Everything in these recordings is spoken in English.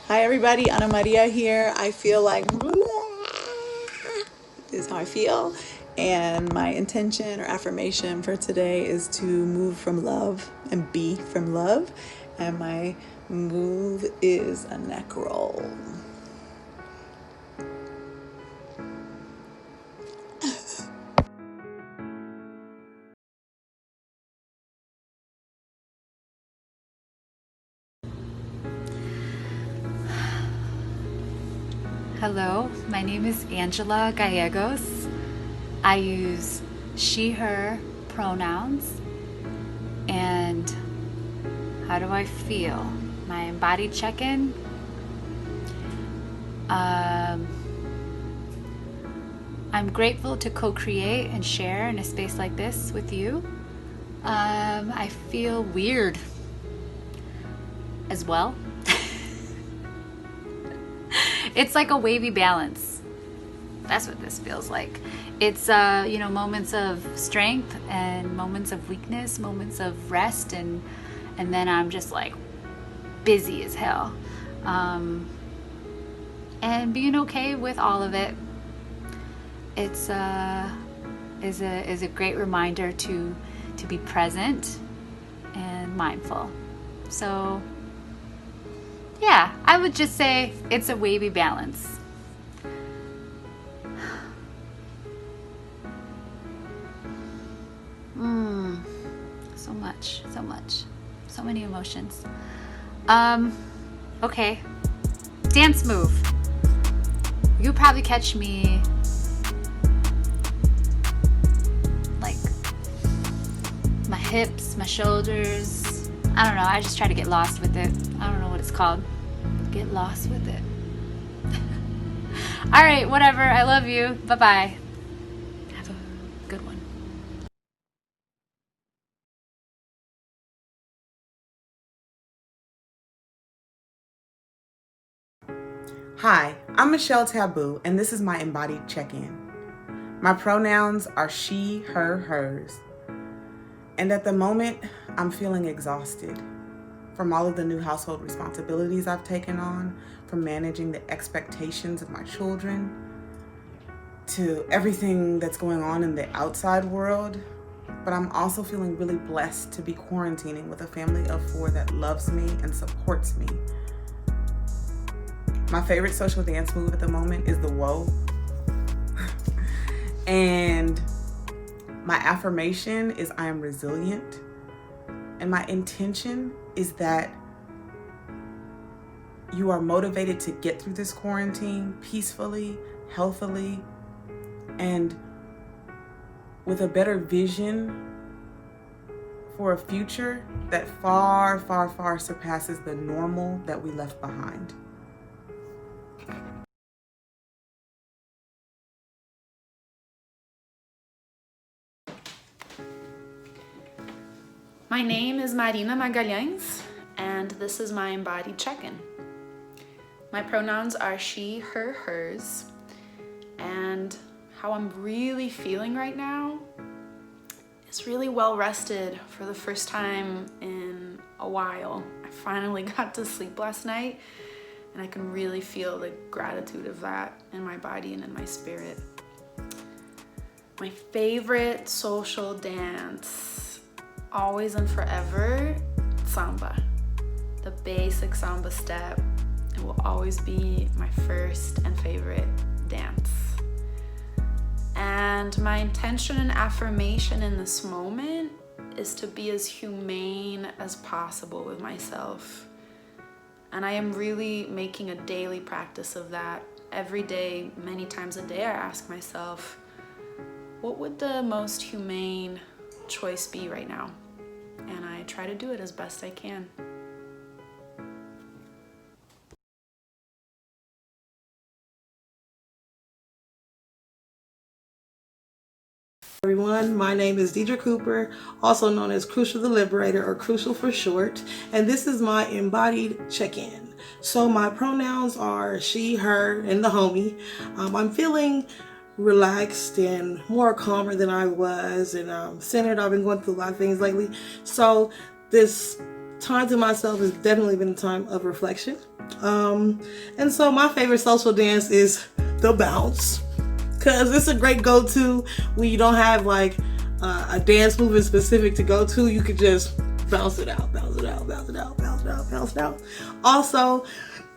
Hi everybody, Ana Maria here. I feel like this is how I feel. And my intention or affirmation for today is to move from love and be from love. And my move is a neck roll. Hello, my name is Angela Gallegos. I use she, her pronouns. And how do I feel? My embodied check-in. I'm grateful to co-create and share in a space like this with you. I feel weird as well. It's like a wavy balance. That's what this feels like. It's moments of strength and moments of weakness, moments of rest, and then I'm just like busy as hell. And being okay with all of it. It's is a great reminder to be present and mindful. So yeah, I would just say it's a wavy balance. So many emotions. Okay, dance move. You probably catch me like my hips, my shoulders. I don't know, I just try to get lost with it. I don't know what it's called. Get lost with it. All right, whatever. I love you. Bye-bye. Have a good one. Hi, I'm Michelle Taboo, and this is my embodied check-in. My pronouns are she, her, hers. And at the moment, I'm feeling exhausted from all of the new household responsibilities I've taken on, from managing the expectations of my children, to everything that's going on in the outside world. But I'm also feeling really blessed to be quarantining with a family of 4 that loves me and supports me. My favorite social dance move at the moment is the whoa. And my affirmation is I am resilient. And my intention is that you are motivated to get through this quarantine peacefully, healthily, and with a better vision for a future that far, far, far surpasses the normal that we left behind. My name is Marina Magalhães, and this is my embodied check-in. My pronouns are she, her, hers, and how I'm really feeling right now is really well rested for the first time in a while. I finally got to sleep last night, and I can really feel the gratitude of that in my body and in my spirit. My favorite social dance, always and forever, samba. The basic samba step. It will always be my first and favorite dance. And my intention and affirmation in this moment is to be as humane as possible with myself. And I am really making a daily practice of that. Every day, many times a day, I ask myself, what would the most humane choice be right now? And I try to do it as best I can. Everyone, my name is Deidre Cooper, also known as Crucial the Liberator, or Crucial for short, and this is my embodied check-in. So my pronouns are she, her, and the homie. I'm feeling relaxed and more calmer than I was, and centered. I've been going through a lot of things lately, so this time to myself has definitely been a time of reflection. And so my favorite social dance is the bounce, because it's a great go-to when you don't have like a dance movement specific to go to. You could just bounce it out, bounce it out, bounce it out, bounce it out, bounce it out. Also,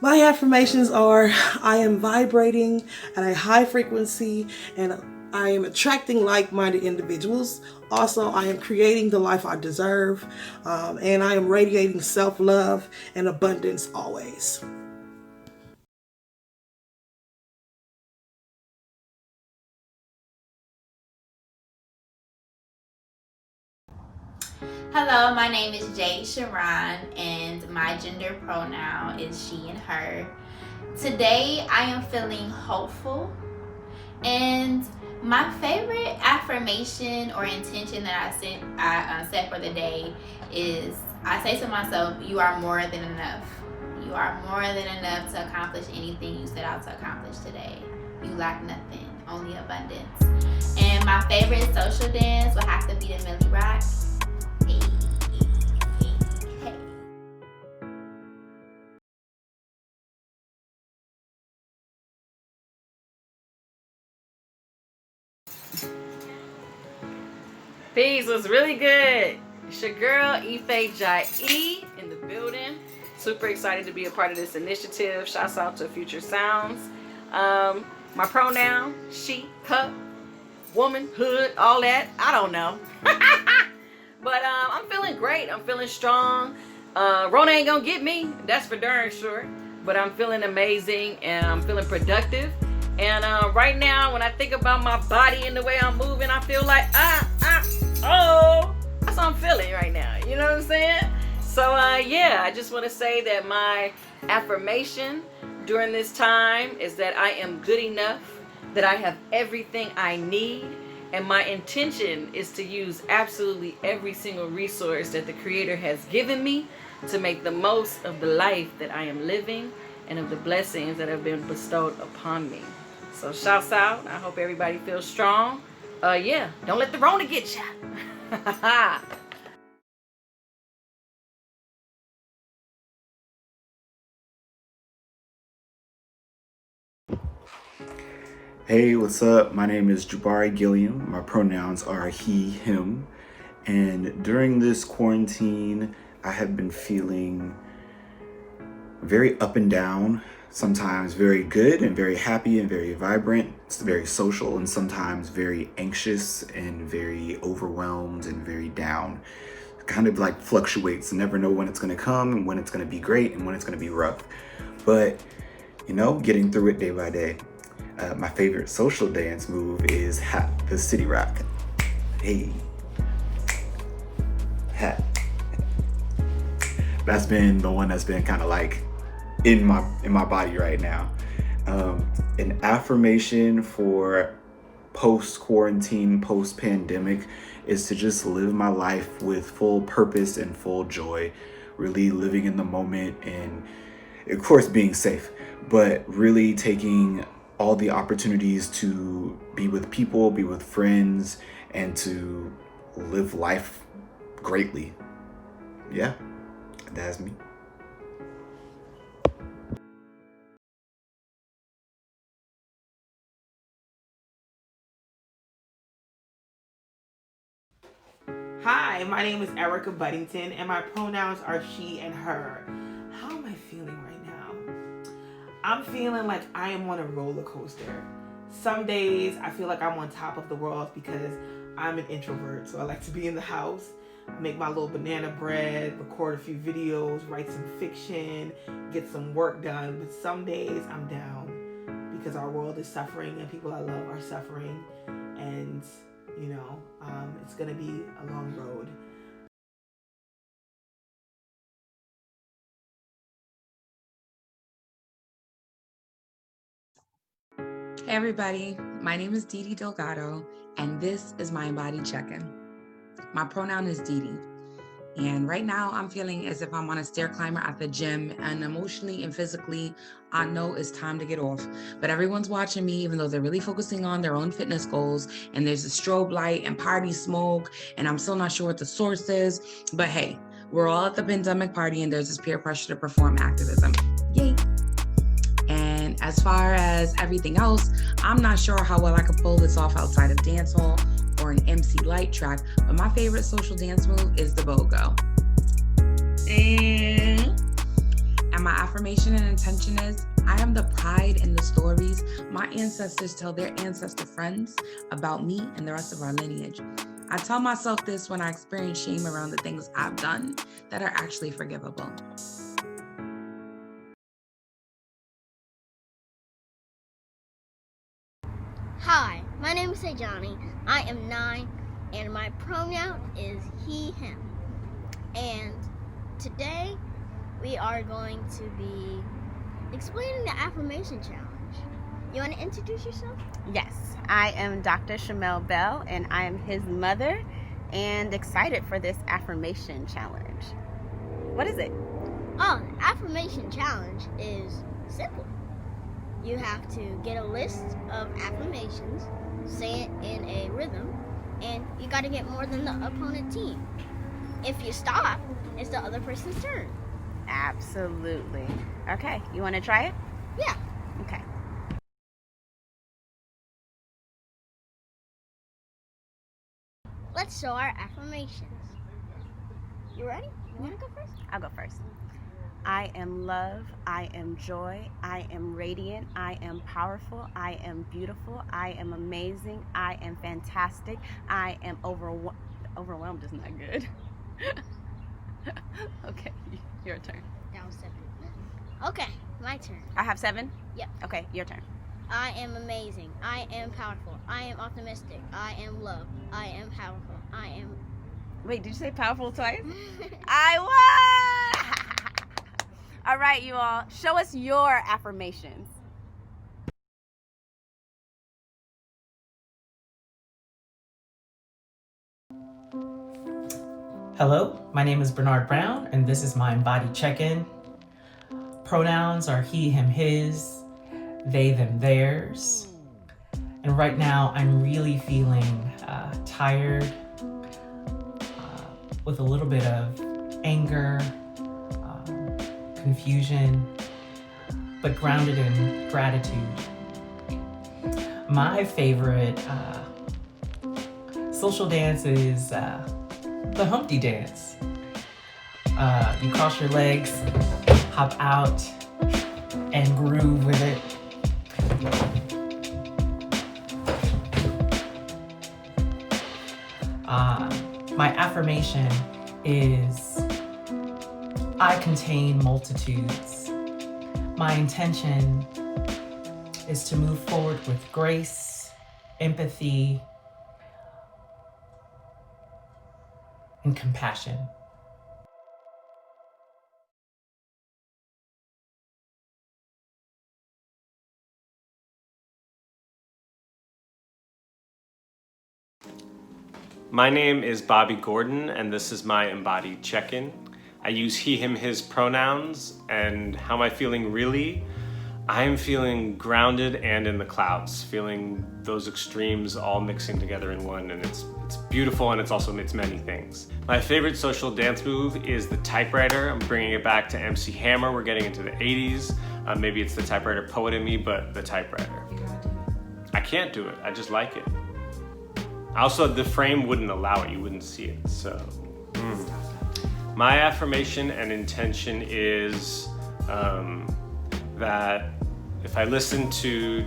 my affirmations are: I am vibrating at a high frequency and I am attracting like-minded individuals. Also, I am creating the life I deserve, and I am radiating self-love and abundance always. Hello, my name is Jade Sharon, and my gender pronoun is she and her. Today, I am feeling hopeful, and my favorite affirmation or intention that I set for the day is, I say to myself, you are more than enough. You are more than enough to accomplish anything you set out to accomplish today. You lack nothing, only abundance. And my favorite social dance would have to be the Millie Rock. Peace was really good. It's your girl, Ife Jai in the building. Super excited to be a part of this initiative. Shouts out to Future Sounds. My pronoun, she, her, womanhood, all that. I don't know. But I'm feeling great. I'm feeling strong. Rona ain't gonna get me. That's for darn sure. But I'm feeling amazing and I'm feeling productive. And right now, when I think about my body and the way I'm moving, I feel like, oh, that's how I'm feeling right now. You know what I'm saying? So, yeah, I just want to say that my affirmation during this time is that I am good enough, that I have everything I need, and my intention is to use absolutely every single resource that the Creator has given me to make the most of the life that I am living and of the blessings that have been bestowed upon me. So shouts out. I hope everybody feels strong. Yeah, don't let the Rona get you. Hey, what's up? My name is Jabari Gilliam. My pronouns are he, him. And during this quarantine, I have been feeling very up and down, sometimes very good and very happy and very vibrant. It's very social, and sometimes very anxious and very overwhelmed and very down. It kind of like fluctuates. I never know when it's going to come and when it's going to be great and when it's going to be rough. But, you know, getting through it day by day. My favorite social dance move is hat, the city rock. Hey, hat. That's been the one that's been kind of like in my body right now. An affirmation for post-quarantine, post-pandemic is to just live my life with full purpose and full joy, really living in the moment and of course being safe, but really taking all the opportunities to be with people, be with friends, and to live life greatly. Yeah, that's me. Hi, my name is Erica Buddington, and my pronouns are she and her. How am I feeling right now? I'm feeling like I am on a roller coaster. Some days I feel like I'm on top of the world because I'm an introvert, so I like to be in the house, make my little banana bread, record a few videos, write some fiction, get some work done. But some days I'm down because our world is suffering and people I love are suffering, and you know, it's gonna be a long road. Hey everybody, my name is Didi Delgado, and this is my embodied check-in. My pronoun is Didi, and right now I'm feeling as if I'm on a stair climber at the gym, and emotionally and physically, I know it's time to get off. But everyone's watching me, even though they're really focusing on their own fitness goals, and there's a strobe light and party smoke, and I'm still not sure what the source is, but hey, We're all at the pandemic party and there's this peer pressure to perform activism. Yay. And as far as everything else, I'm not sure how well I could pull this off outside of dancehall or an MC light track, but my favorite social dance move is the BOGO. And my affirmation and intention is, I am the pride in the stories my ancestors tell their ancestor friends about me and the rest of our lineage. I tell myself this when I experience shame around the things I've done that are actually forgivable. Hi, my name is Sejani. I am 9 and my pronoun is he, him. And today we are going to be explaining the affirmation challenge. You want to introduce yourself? Yes, I am Dr. Shamell Bell and I am his mother and excited for this affirmation challenge. What is it? Oh, the affirmation challenge is simple. You have to get a list of affirmations, say it in a rhythm, and you got to get more than the opponent team. If you stop, it's the other person's turn. Absolutely. Okay, you want to try it? Yeah. Okay. Let's show our affirmations. You ready? You want to go first? I'll go first. I am love, I am joy, I am radiant, I am powerful, I am beautiful, I am amazing, I am fantastic, I am overwhelmed is not good. Okay, your turn. That was 7. Okay, my turn. I have 7? Yep. Okay, your turn. I am amazing, I am powerful, I am optimistic, I am love, I am powerful, I am... Wait, did you say powerful twice? I won! All right, you all, show us your affirmations. Hello, my name is Bernard Brown, and this is my embodied check-in. Pronouns are he, him, his, they, them, theirs. And right now, I'm really feeling tired, with a little bit of anger, confusion, but grounded in gratitude. My favorite social dance is the Humpty dance. You cross your legs, hop out, and groove with it. My affirmation is, I contain multitudes. My intention is to move forward with grace, empathy, and compassion. My name is Bobby Gordon, and this is my embodied check-in. I use he, him, his pronouns, and how am I feeling really? I am feeling grounded and in the clouds, feeling those extremes all mixing together in one, and it's beautiful, and it's many things. My favorite social dance move is the typewriter. I'm bringing it back to MC Hammer. We're getting into the 80s. Maybe it's the typewriter poet in me, but the typewriter. You gotta do it. I can't do it, I just like it. Also, the frame wouldn't allow it, you wouldn't see it, so. My affirmation and intention is that if I listen to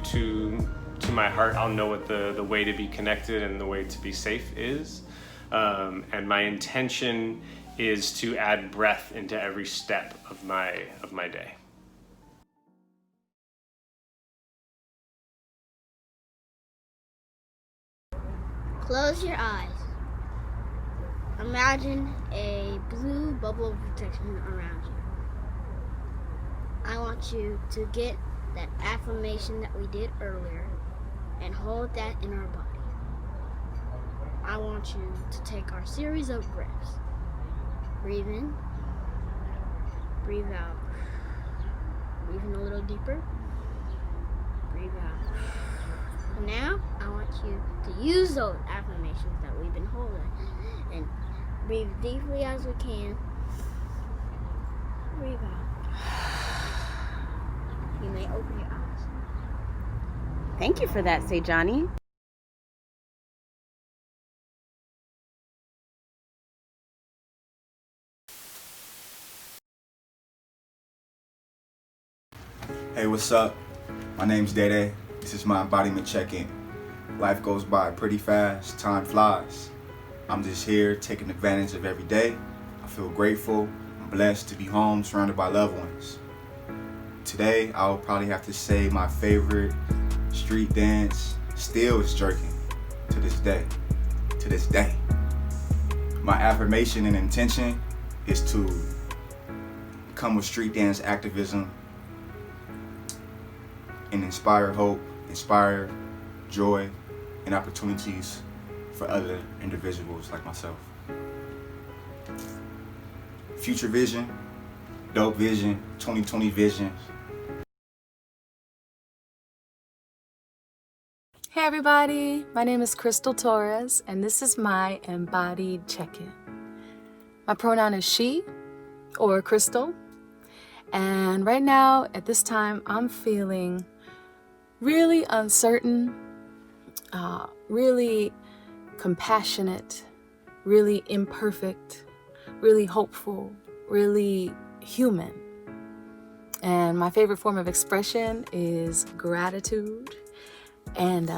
my heart, I'll know what the way to be connected and the way to be safe is. And my intention is to add breath into every step of my day. Close your eyes. Imagine a blue bubble of protection around you. I want you to get that affirmation that we did earlier and hold that in our body. I want you to take our series of breaths. Breathe in, breathe out. Breathe in a little deeper, breathe out. Now, I want you to use those affirmations that we've been holding and breathe deeply as we can Breathe out. You may open your eyes. Thank you for that, Sejani. Hey, what's up? My name's Dede. This is my embodiment check-in. Life goes by pretty fast, time flies. I'm just here taking advantage of every day. I feel grateful. I'm blessed to be home surrounded by loved ones. Today, I'll probably have to say my favorite street dance still is jerking to this day. To this day. My affirmation and intention is to come with street dance activism and inspire hope, inspire joy, and opportunities for other individuals like myself. Future vision, dope vision, 2020 vision. Hey everybody, my name is Crystal Torres, and this is my embodied check-in. My pronoun is she, or Crystal, and right now, at this time, I'm feeling really uncertain, really compassionate, really imperfect, really hopeful, really human. And my favorite form of expression is gratitude and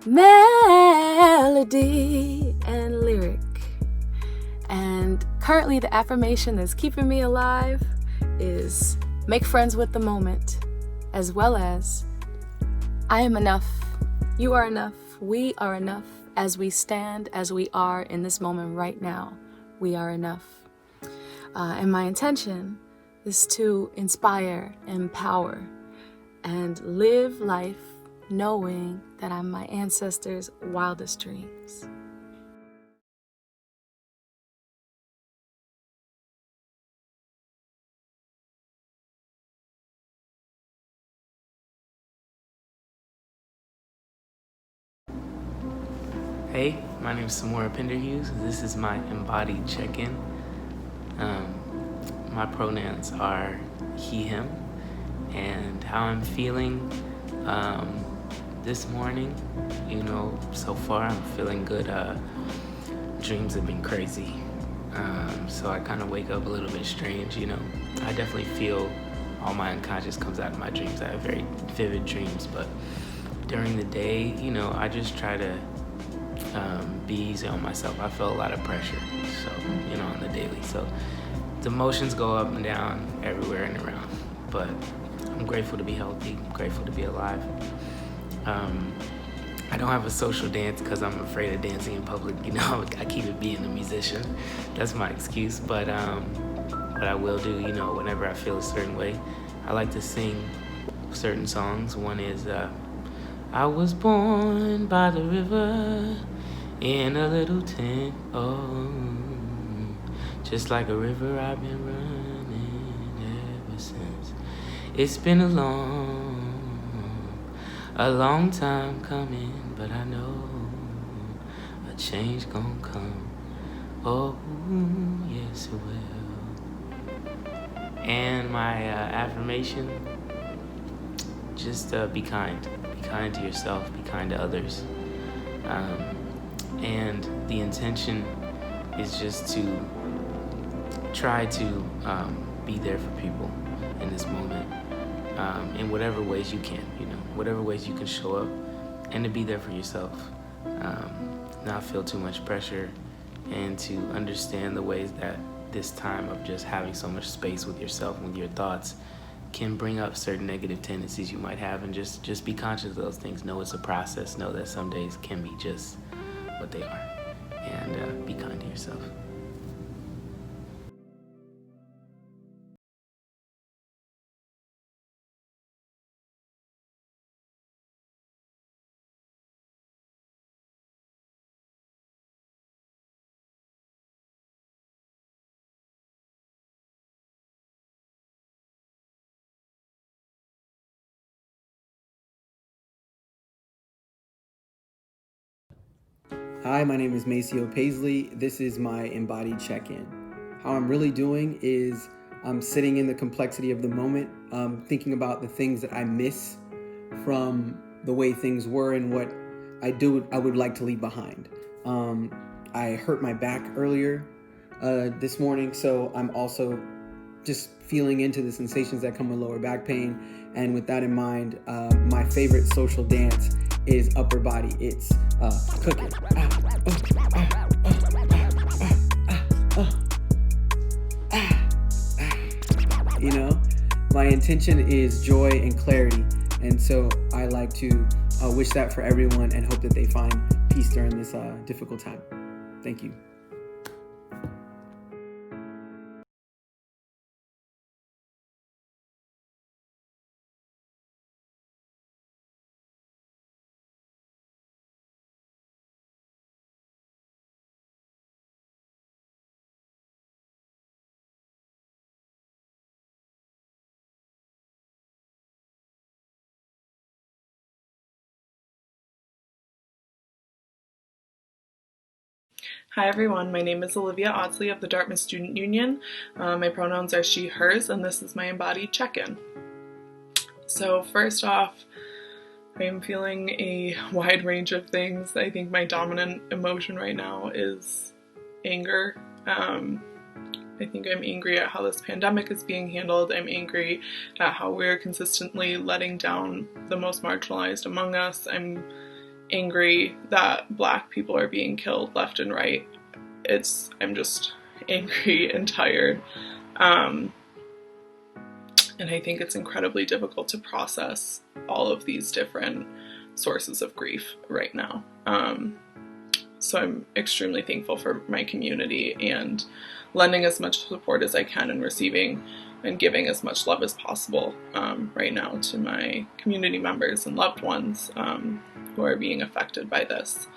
melody and lyric. And currently the affirmation that's keeping me alive is make friends with the moment, as well as I am enough, you are enough, we are enough. As we stand, as we are in this moment right now, we are enough. And my intention is to inspire, empower, and live life knowing that I'm my ancestors' wildest dreams. Hey, my name is Samora Penderhughes. This is my embodied check-in. My pronouns are he, him, and how I'm feeling this morning, so far I'm feeling good. Dreams have been crazy, so I kind of wake up a little bit strange, I definitely feel all my unconscious comes out of my dreams. I have very vivid dreams, but during the day, I just try to be easy on myself. I feel a lot of pressure, so, on the daily. So the emotions go up and down everywhere and around, but I'm grateful to be healthy, grateful to be alive. I don't have a social dance because I'm afraid of dancing in public. I keep it being a musician. That's my excuse, but what I will do, whenever I feel a certain way, I like to sing certain songs. One is, I was born by the river in a little tent, oh, just like a river I've been running ever since. It's been a long time coming, but I know a change gon' come, oh, yes it will. And my affirmation, just be kind. Be kind to yourself, be kind to others. And the intention is just to try to be there for people in this moment, in whatever ways you can, whatever ways you can show up, and to be there for yourself. Not feel too much pressure, and to understand the ways that this time of just having so much space with yourself and with your thoughts can bring up certain negative tendencies you might have, and just be conscious of those things. Know it's a process. Know that some days can be just what they are, and be kind to yourself. Hi, my name is Maceo Paisley. This is my embodied check-in. How I'm really doing is I'm sitting in the complexity of the moment, thinking about the things that I miss from the way things were and what I would like to leave behind. I hurt my back earlier this morning, so I'm also just feeling into the sensations that come with lower back pain. And with that in mind, my favorite social dance is upper body. It's cooking. You know, my intention is joy and clarity. And so I like to wish that for everyone and hope that they find peace during this difficult time. Thank you. Hi everyone, my name is Olivia Asli of the Dartmouth Student Union. My pronouns are she, hers, and this is my embodied check-in. So first off, I am feeling a wide range of things. I think my dominant emotion right now is anger. I think I'm angry at how this pandemic is being handled. I'm angry at how we're consistently letting down the most marginalized among us. I'm angry that Black people are being killed left and right. I'm just angry and tired. And I think it's incredibly difficult to process all of these different sources of grief right now. So I'm extremely thankful for my community and lending as much support as I can and receiving and giving as much love as possible right now to my community members and loved ones who are being affected by this.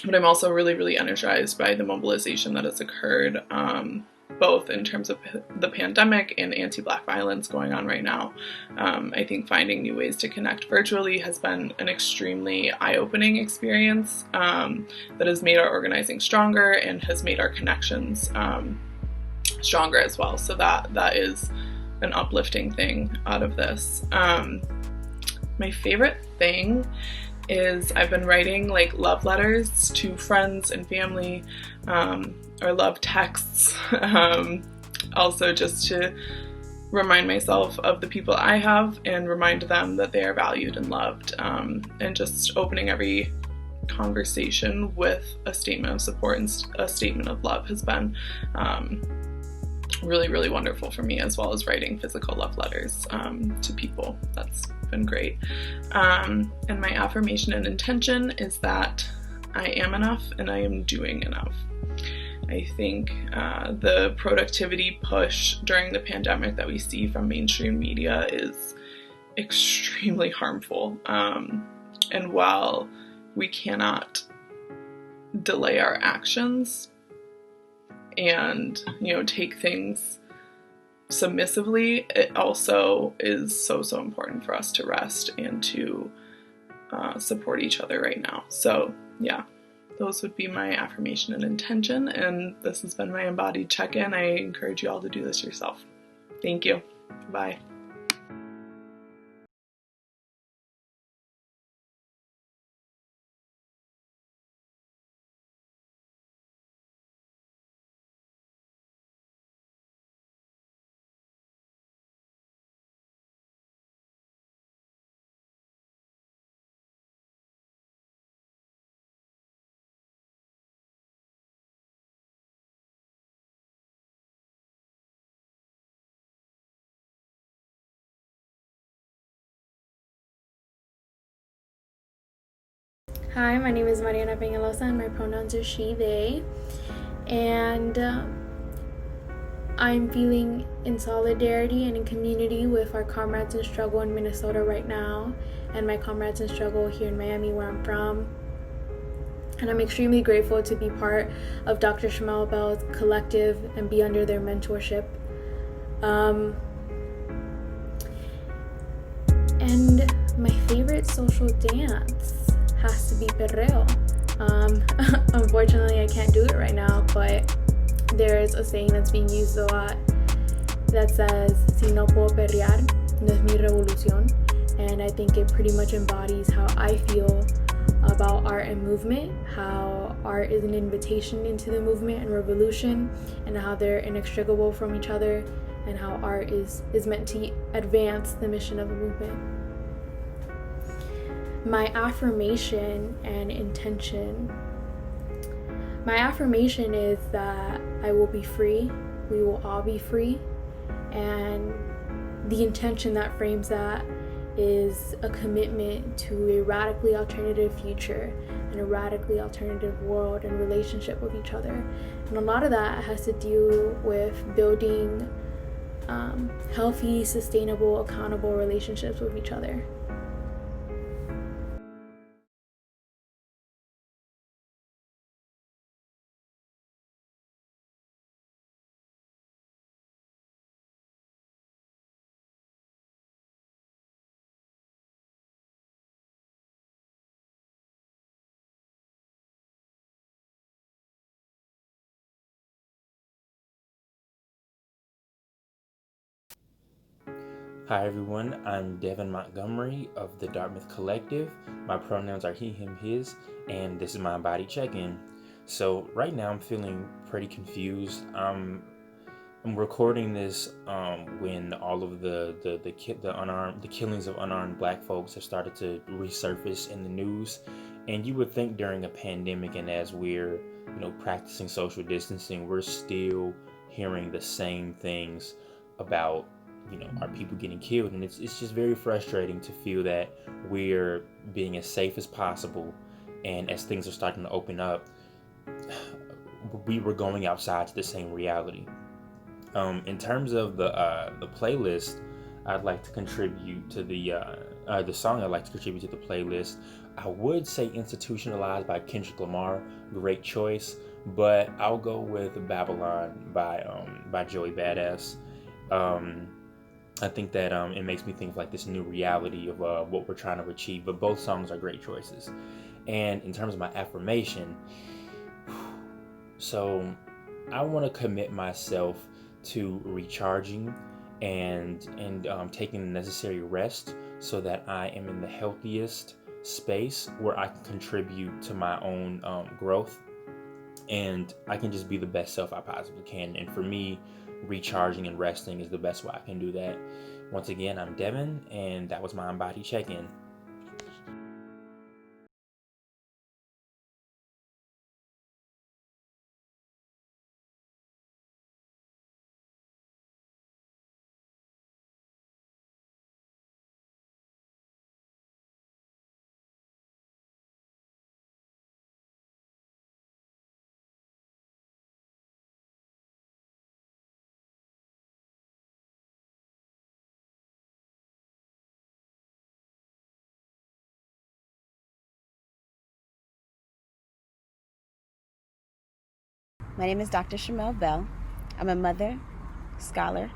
But I'm also really, really energized by the mobilization that has occurred, both in terms of the pandemic and anti-Black violence going on right now. I think finding new ways to connect virtually has been an extremely eye-opening experience that has made our organizing stronger and has made our connections stronger as well. So that is an uplifting thing out of this. My favorite thing is I've been writing like love letters to friends and family, or love texts, also just to remind myself of the people I have and remind them that they are valued and loved, and just opening every conversation with a statement of support and a statement of love has been really, really wonderful for me, as well as writing physical love letters to people. That's been great. And my affirmation and intention is that I am enough and I am doing enough. I think the productivity push during the pandemic that we see from mainstream media is extremely harmful. And while we cannot delay our actions and, take things submissively, it also is so important for us to rest and to support each other right now. So yeah, those would be my affirmation and intention, and this has been my embodied check-in. I encourage you all to do this yourself. Thank you. Bye. Hi, my name is Mariano and my pronouns are she, they, and I'm feeling in solidarity and in community with our comrades in struggle in Minnesota right now, and my comrades in struggle here in Miami, where I'm from. And I'm extremely grateful to be part of Dr. Shamell Bell's collective and be under their mentorship. And my favorite social dance has to be perreo. Unfortunately, I can't do it right now, but there's a saying that's being used a lot that says, si no puedo perrear, no es mi revolución. And I think it pretty much embodies how I feel about art and movement, how art is an invitation into the movement and revolution, and how they're inextricable from each other, and how art is meant to advance the mission of the movement. My affirmation and intention. My affirmation is that I will be free, we will all be free, and the intention that frames that is a commitment to a radically alternative future and a radically alternative world and relationship with each other. And a lot of that has to do with building healthy, sustainable, accountable relationships with each other. Hi everyone, I'm Devin Montgomery of the Dartmouth Collective. My pronouns are he, him, his, and this is my body check-in. So right now I'm feeling pretty confused. I'm recording this when all of the killings of unarmed Black folks have started to resurface in the news, and you would think during a pandemic and as we're practicing social distancing, we're still hearing the same things about our people getting killed, and it's just very frustrating to feel that we're being as safe as possible, and as things are starting to open up, we were going outside to the same reality. In terms of the playlist, I'd like to contribute to the song I'd like to contribute to the playlist. I would say Institutionalized by Kendrick Lamar, great choice, but I'll go with Babylon by Joey Badass. I think that it makes me think of like this new reality of what we're trying to achieve, but both songs are great choices. And in terms of my affirmation, so I want to commit myself to recharging and taking the necessary rest so that I am in the healthiest space where I can contribute to my own growth, and I can just be the best self I possibly can. And for me, recharging and resting is the best way I can do that. Once again, I'm Devin, and that was my body check-in. My name is Dr. Shamell Bell. I'm a mother, scholar,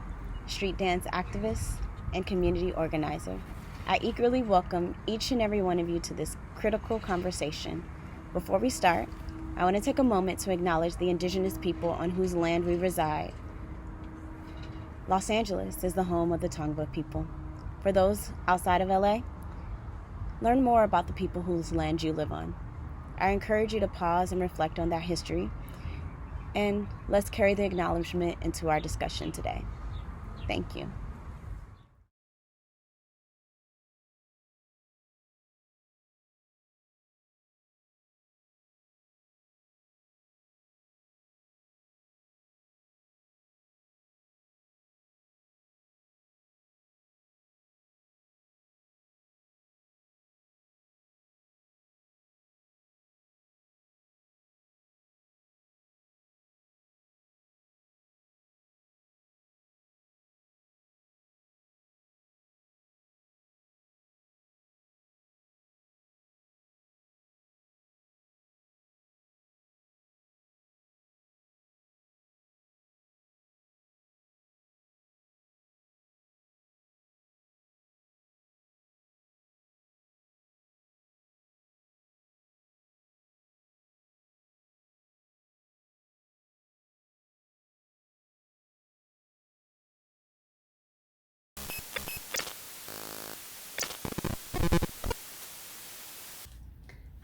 street dance activist, and community organizer. I eagerly welcome each and every one of you to this critical conversation. Before we start, I want to take a moment to acknowledge the indigenous people on whose land we reside. Los Angeles is the home of the Tongva people. For those outside of LA, learn more about the people whose land you live on. I encourage you to pause and reflect on that history, and let's carry the acknowledgement into our discussion today. Thank you.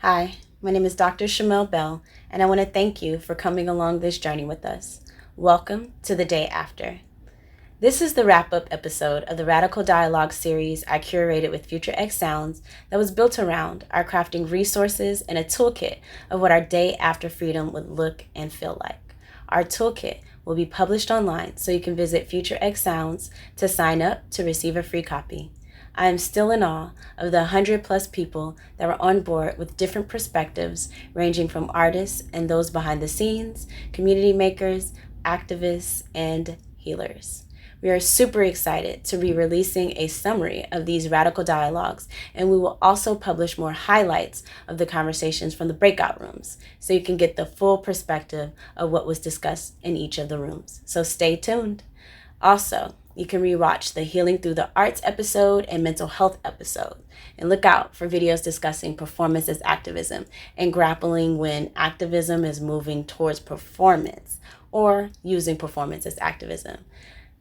Hi, my name is Dr. Shamell Bell, and I want to thank you for coming along this journey with us. Welcome to the day after. This is the wrap-up episode of the Radical Dialogue series I curated with Future X Sounds that was built around our crafting resources and a toolkit of what our day after freedom would look and feel like. Our toolkit will be published online, so you can visit Future X Sounds to sign up to receive a free copy. I am still in awe of the 100+ people that were on board with different perspectives, ranging from artists and those behind the scenes, community makers, activists, and healers. We are super excited to be releasing a summary of these radical dialogues, and we will also publish more highlights of the conversations from the breakout rooms, so you can get the full perspective of what was discussed in each of the rooms. So stay tuned. Also, you can rewatch the Healing Through the Arts episode and Mental Health episode, and look out for videos discussing performance as activism and grappling when activism is moving towards performance or using performance as activism.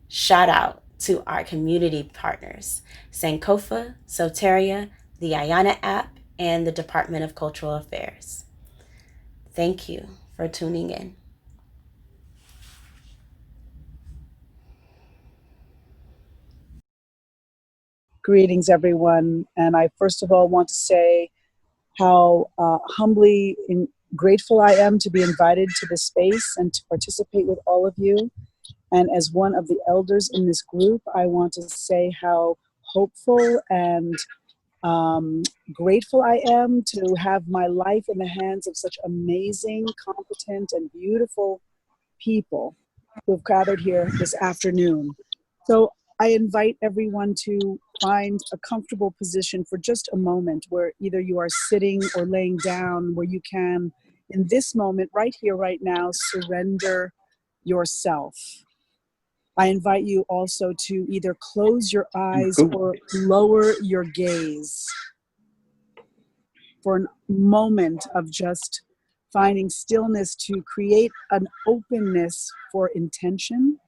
Shout out to our community partners, Sankofa, Soteria, the Ayana app, and the Department of Cultural Affairs. Thank you for tuning in. Greetings, everyone. And I first of all want to say how humbly grateful I am to be invited to this space and to participate with all of you. And as one of the elders in this group, I want to say how hopeful and grateful I am to have my life in the hands of such amazing, competent, and beautiful people who have gathered here this afternoon. So I invite everyone to find a comfortable position for just a moment where either you are sitting or laying down, where you can, in this moment, right here, right now, surrender yourself. I invite you also to either close your eyes or lower your gaze for a moment of just finding stillness to create an openness for intention.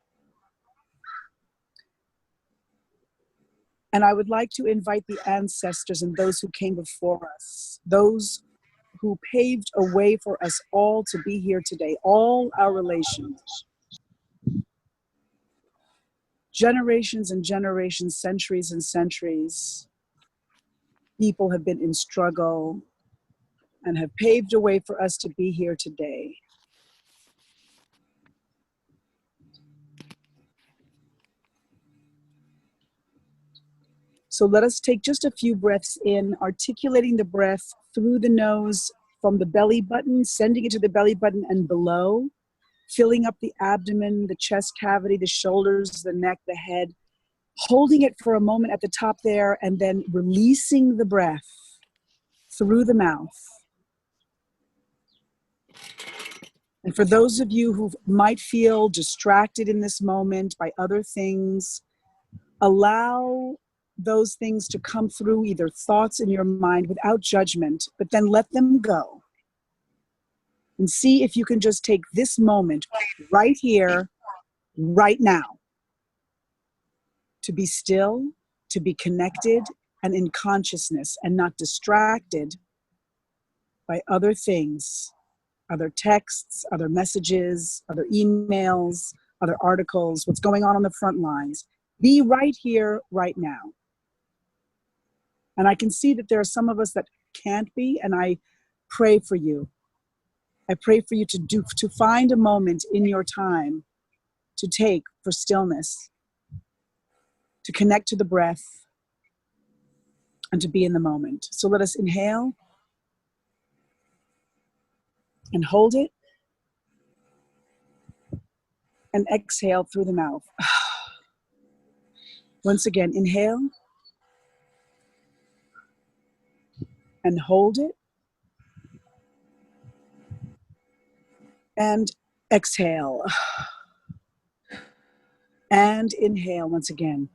And I would like to invite the ancestors and those who came before us, those who paved a way for us all to be here today, all our relations. Generations and generations, centuries and centuries, people have been in struggle and have paved a way for us to be here today. So let us take just a few breaths in, articulating the breath through the nose from the belly button, sending it to the belly button and below, filling up the abdomen, the chest cavity, the shoulders, the neck, the head, holding it for a moment at the top there, and then releasing the breath through the mouth. And for those of you who might feel distracted in this moment by other things, allow those things to come through, either thoughts in your mind without judgment, but then let them go. And see if you can just take this moment right here, right now, to be still, to be connected and in consciousness and not distracted by other things, other texts, other messages, other emails, other articles, what's going on the front lines. Be right here, right now. And I can see that there are some of us that can't be, and I pray for you. I pray for you to find a moment in your time to take for stillness, to connect to the breath, and to be in the moment. So let us inhale and hold it, and exhale through the mouth. Once again, inhale and hold it, and exhale. And inhale once again.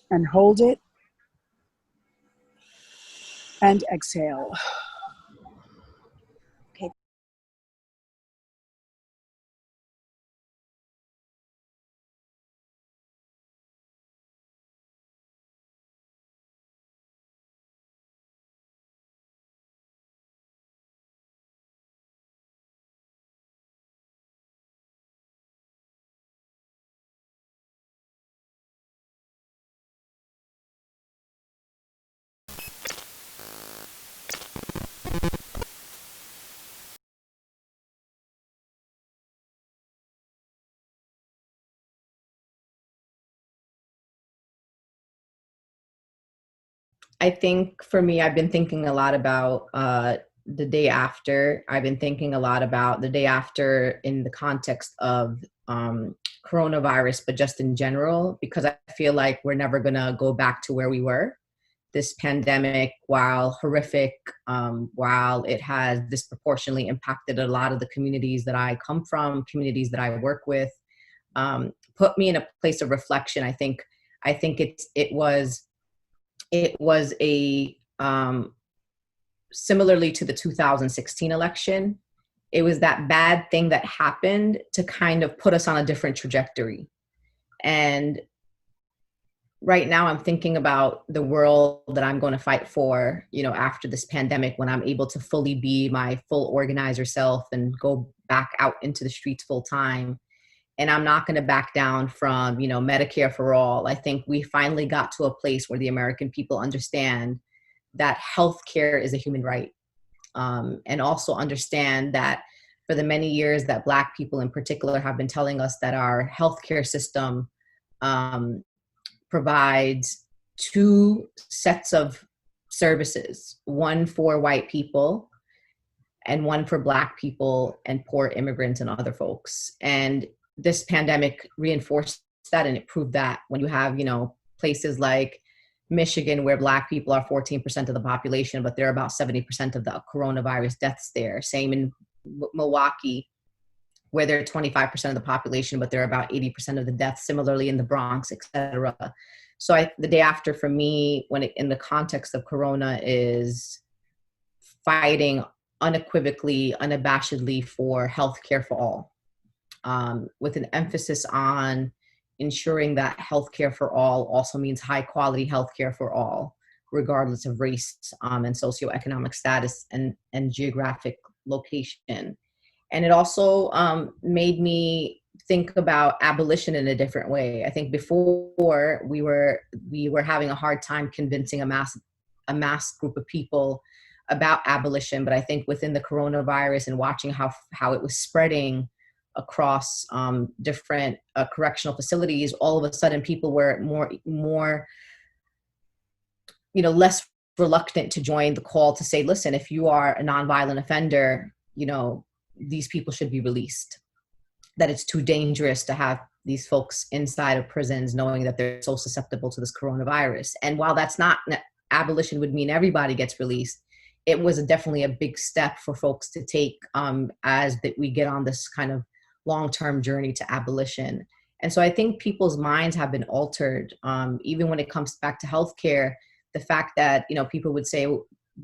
And hold it. And exhale. I think for me, I've been thinking a lot about the day after. I've been thinking a lot about the day after in the context of coronavirus, but just in general, because I feel like we're never going to go back to where we were. This pandemic, while horrific, while it has disproportionately impacted a lot of the communities that I come from, communities that I work with, put me in a place of reflection. I think it was a similarly to the 2016 election. It was that bad thing that happened to kind of put us on a different trajectory. And right now I'm thinking about the world that I'm going to fight for, after this pandemic, when I'm able to fully be my full organizer self and go back out into the streets full time. And I'm not going to back down from, Medicare for all. I think we finally got to a place where the American people understand that healthcare is a human right. And also understand that for the many years that Black people in particular have been telling us that our healthcare system provides two sets of services, one for white people and one for Black people and poor immigrants and other folks. And this pandemic reinforced that, and it proved that when you have, places like Michigan, where Black people are 14% of the population, but they're about 70% of the coronavirus deaths there. Same in Milwaukee, where they're 25% of the population, but they're about 80% of the deaths. Similarly in the Bronx, etc. So the day after for me, in the context of Corona, is fighting unequivocally, unabashedly for healthcare for all, with an emphasis on ensuring that healthcare for all also means high quality healthcare for all, regardless of race and socioeconomic status and geographic location. And it also made me think about abolition in a different way. I think before we were having a hard time convincing a mass group of people about abolition, but I think within the coronavirus and watching how it was spreading across different correctional facilities, all of a sudden people were more less reluctant to join the call to say, listen, if you are a nonviolent offender, these people should be released, that it's too dangerous to have these folks inside of prisons knowing that they're so susceptible to this coronavirus. And while that's not, abolition would mean everybody gets released, it was definitely a big step for folks to take as that we get on this kind of long-term journey to abolition. And so I think people's minds have been altered, even when it comes back to healthcare. The fact that, people would say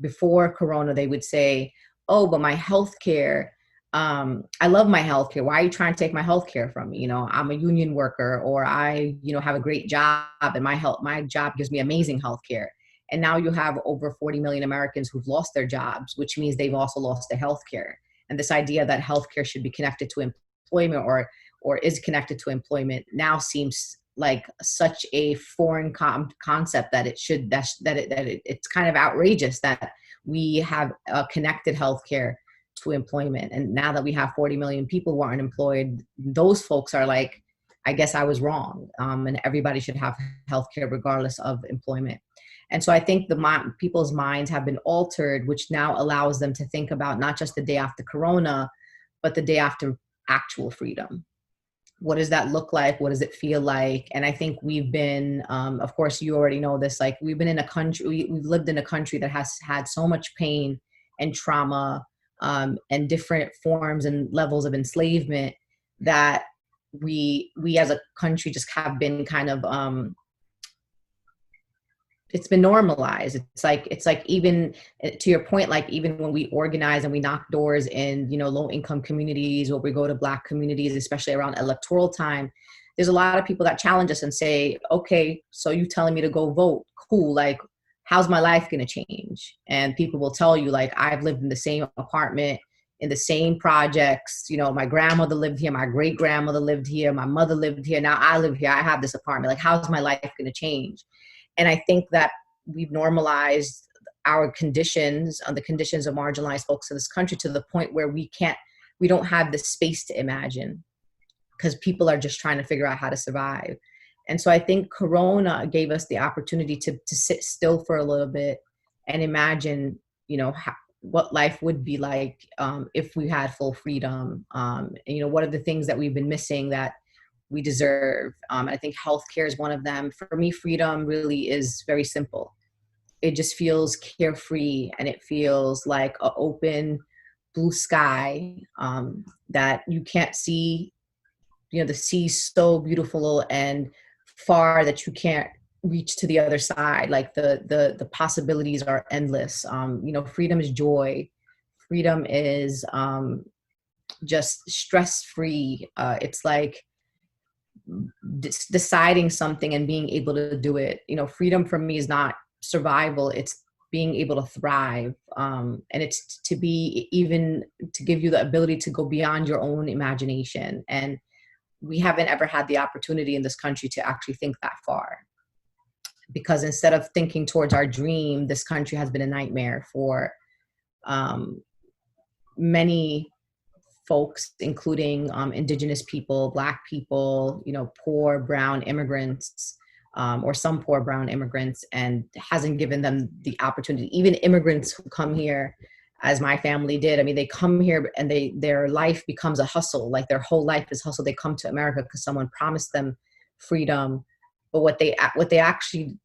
before Corona, they would say, oh, but my healthcare, I love my healthcare. Why are you trying to take my healthcare from me? I'm a union worker, or I, have a great job, and my job gives me amazing healthcare. And now you have over 40 million Americans who've lost their jobs, which means they've also lost their healthcare. And this idea that healthcare should be connected to employment or is connected to employment now seems like such a foreign concept that it's kind of outrageous that we have connected healthcare to employment. And now that we have 40 million people who are unemployed, those folks are like, I guess I was wrong. And everybody should have healthcare regardless of employment. And so I think people's minds have been altered, which now allows them to think about not just the day after Corona, but the day after actual freedom. What does that look like? What does it feel like? And I think we've been, of course, you already know this, like we've been in a country, we've lived in a country that has had so much pain and trauma and different forms and levels of enslavement that we as a country just have been kind of, it's been normalized. It's like even to your point, like even when we organize and we knock doors in, low income communities, or we go to Black communities, especially around electoral time, there's a lot of people that challenge us and say, okay, so you telling me to go vote. Cool. Like, how's my life going to change? And people will tell you, like, I've lived in the same apartment, in the same projects. My grandmother lived here. My great grandmother lived here. My mother lived here. Now I live here. I have this apartment. Like, how's my life going to change? And I think that we've normalized our conditions, the conditions of marginalized folks in this country, to the point where we don't have the space to imagine, because people are just trying to figure out how to survive. And so I think Corona gave us the opportunity to sit still for a little bit and imagine, what life would be like if we had full freedom. And, what are the things that we've been missing that we deserve? I think healthcare is one of them. For me, freedom really is very simple. It just feels carefree, and it feels like an open blue sky that you can't see. The sea's so beautiful and far that you can't reach to the other side. Like the possibilities are endless. Freedom is joy. Freedom is just stress-free. It's like deciding something and being able to do it. Freedom for me is not survival. It's being able to thrive. And it's to give you the ability to go beyond your own imagination. And we haven't ever had the opportunity in this country to actually think that far. Because instead of thinking towards our dream, this country has been a nightmare for many folks, including indigenous people, Black people, poor brown immigrants, or some poor brown immigrants, and hasn't given them the opportunity. Even immigrants who come here, as my family did. I mean, they come here and their life becomes a hustle. Like their whole life is hustle. They come to America because someone promised them freedom, but what they actually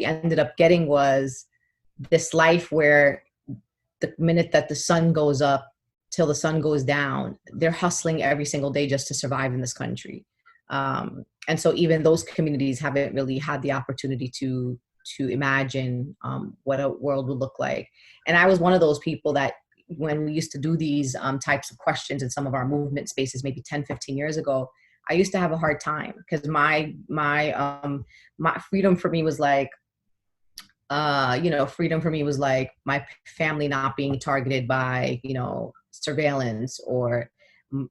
ended up getting was this life where the minute that the sun goes up till the sun goes down, they're hustling every single day just to survive in this country. And so even those communities haven't really had the opportunity to imagine what a world would look like. And I was one of those people that when we used to do these types of questions in some of our movement spaces, maybe 10, 15 years ago, I used to have a hard time because my freedom for me was like, freedom for me was like my family not being targeted by, surveillance, or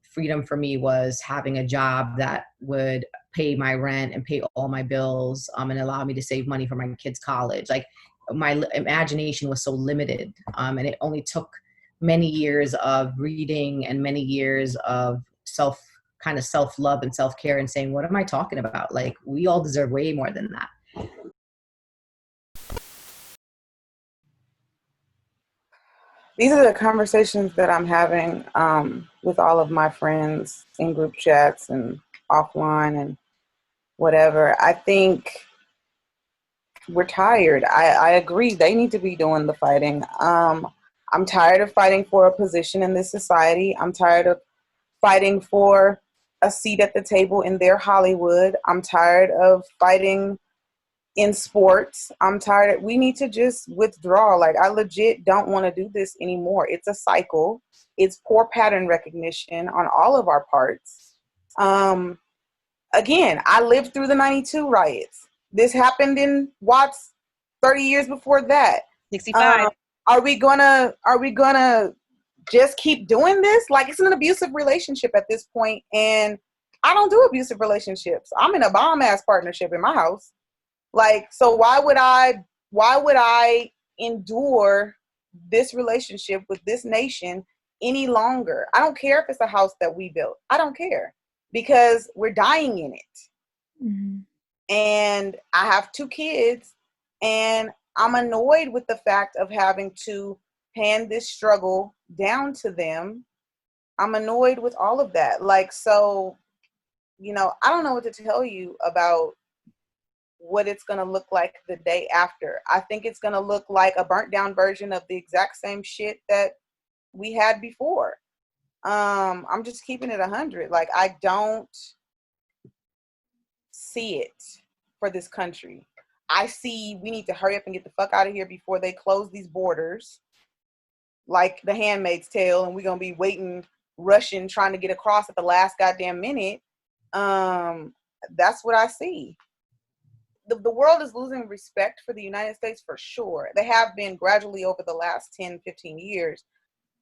freedom for me was having a job that would pay my rent and pay all my bills and allow me to save money for my kids' college. Like my imagination was so limited, and it only took many years of reading and many years of self-love and self-care and saying, what am I talking about? Like, we all deserve way more than that. These are the conversations that I'm having with all of my friends in group chats and offline and whatever. I think we're tired. I agree. They need to be doing the fighting. I'm tired of fighting for a position in this society. I'm tired of fighting for a seat at the table in their Hollywood. I'm tired of fighting in sports. I'm tired. We need to just withdraw. Like, I legit don't want to do this anymore. It's a cycle. It's poor pattern recognition on all of our parts. Again, I lived through the 92 riots. This happened in Watts 30 years before that. 65. Are we gonna just keep doing this? Like, it's an abusive relationship at this point, and I don't do abusive relationships. I'm in a bomb-ass partnership in my house. Like, so why would I endure this relationship with this nation any longer? I don't care if it's a house that we built. I don't care, because we're dying in it. Mm-hmm. And I have 2 kids, and I'm annoyed with the fact of having to hand this struggle down to them. I'm annoyed with all of that. Like, so, I don't know what to tell you about what it's going to look like the day after. I think it's going to look like a burnt down version of the exact same shit that we had before. I'm just keeping it 100. Like, I don't see it for this country. I see we need to hurry up and get the fuck out of here before they close these borders like The Handmaid's Tale, and we're going to be waiting, rushing, trying to get across at the last goddamn minute. That's what I see. The world is losing respect for the United States for sure. They have been gradually over the last 10, 15 years.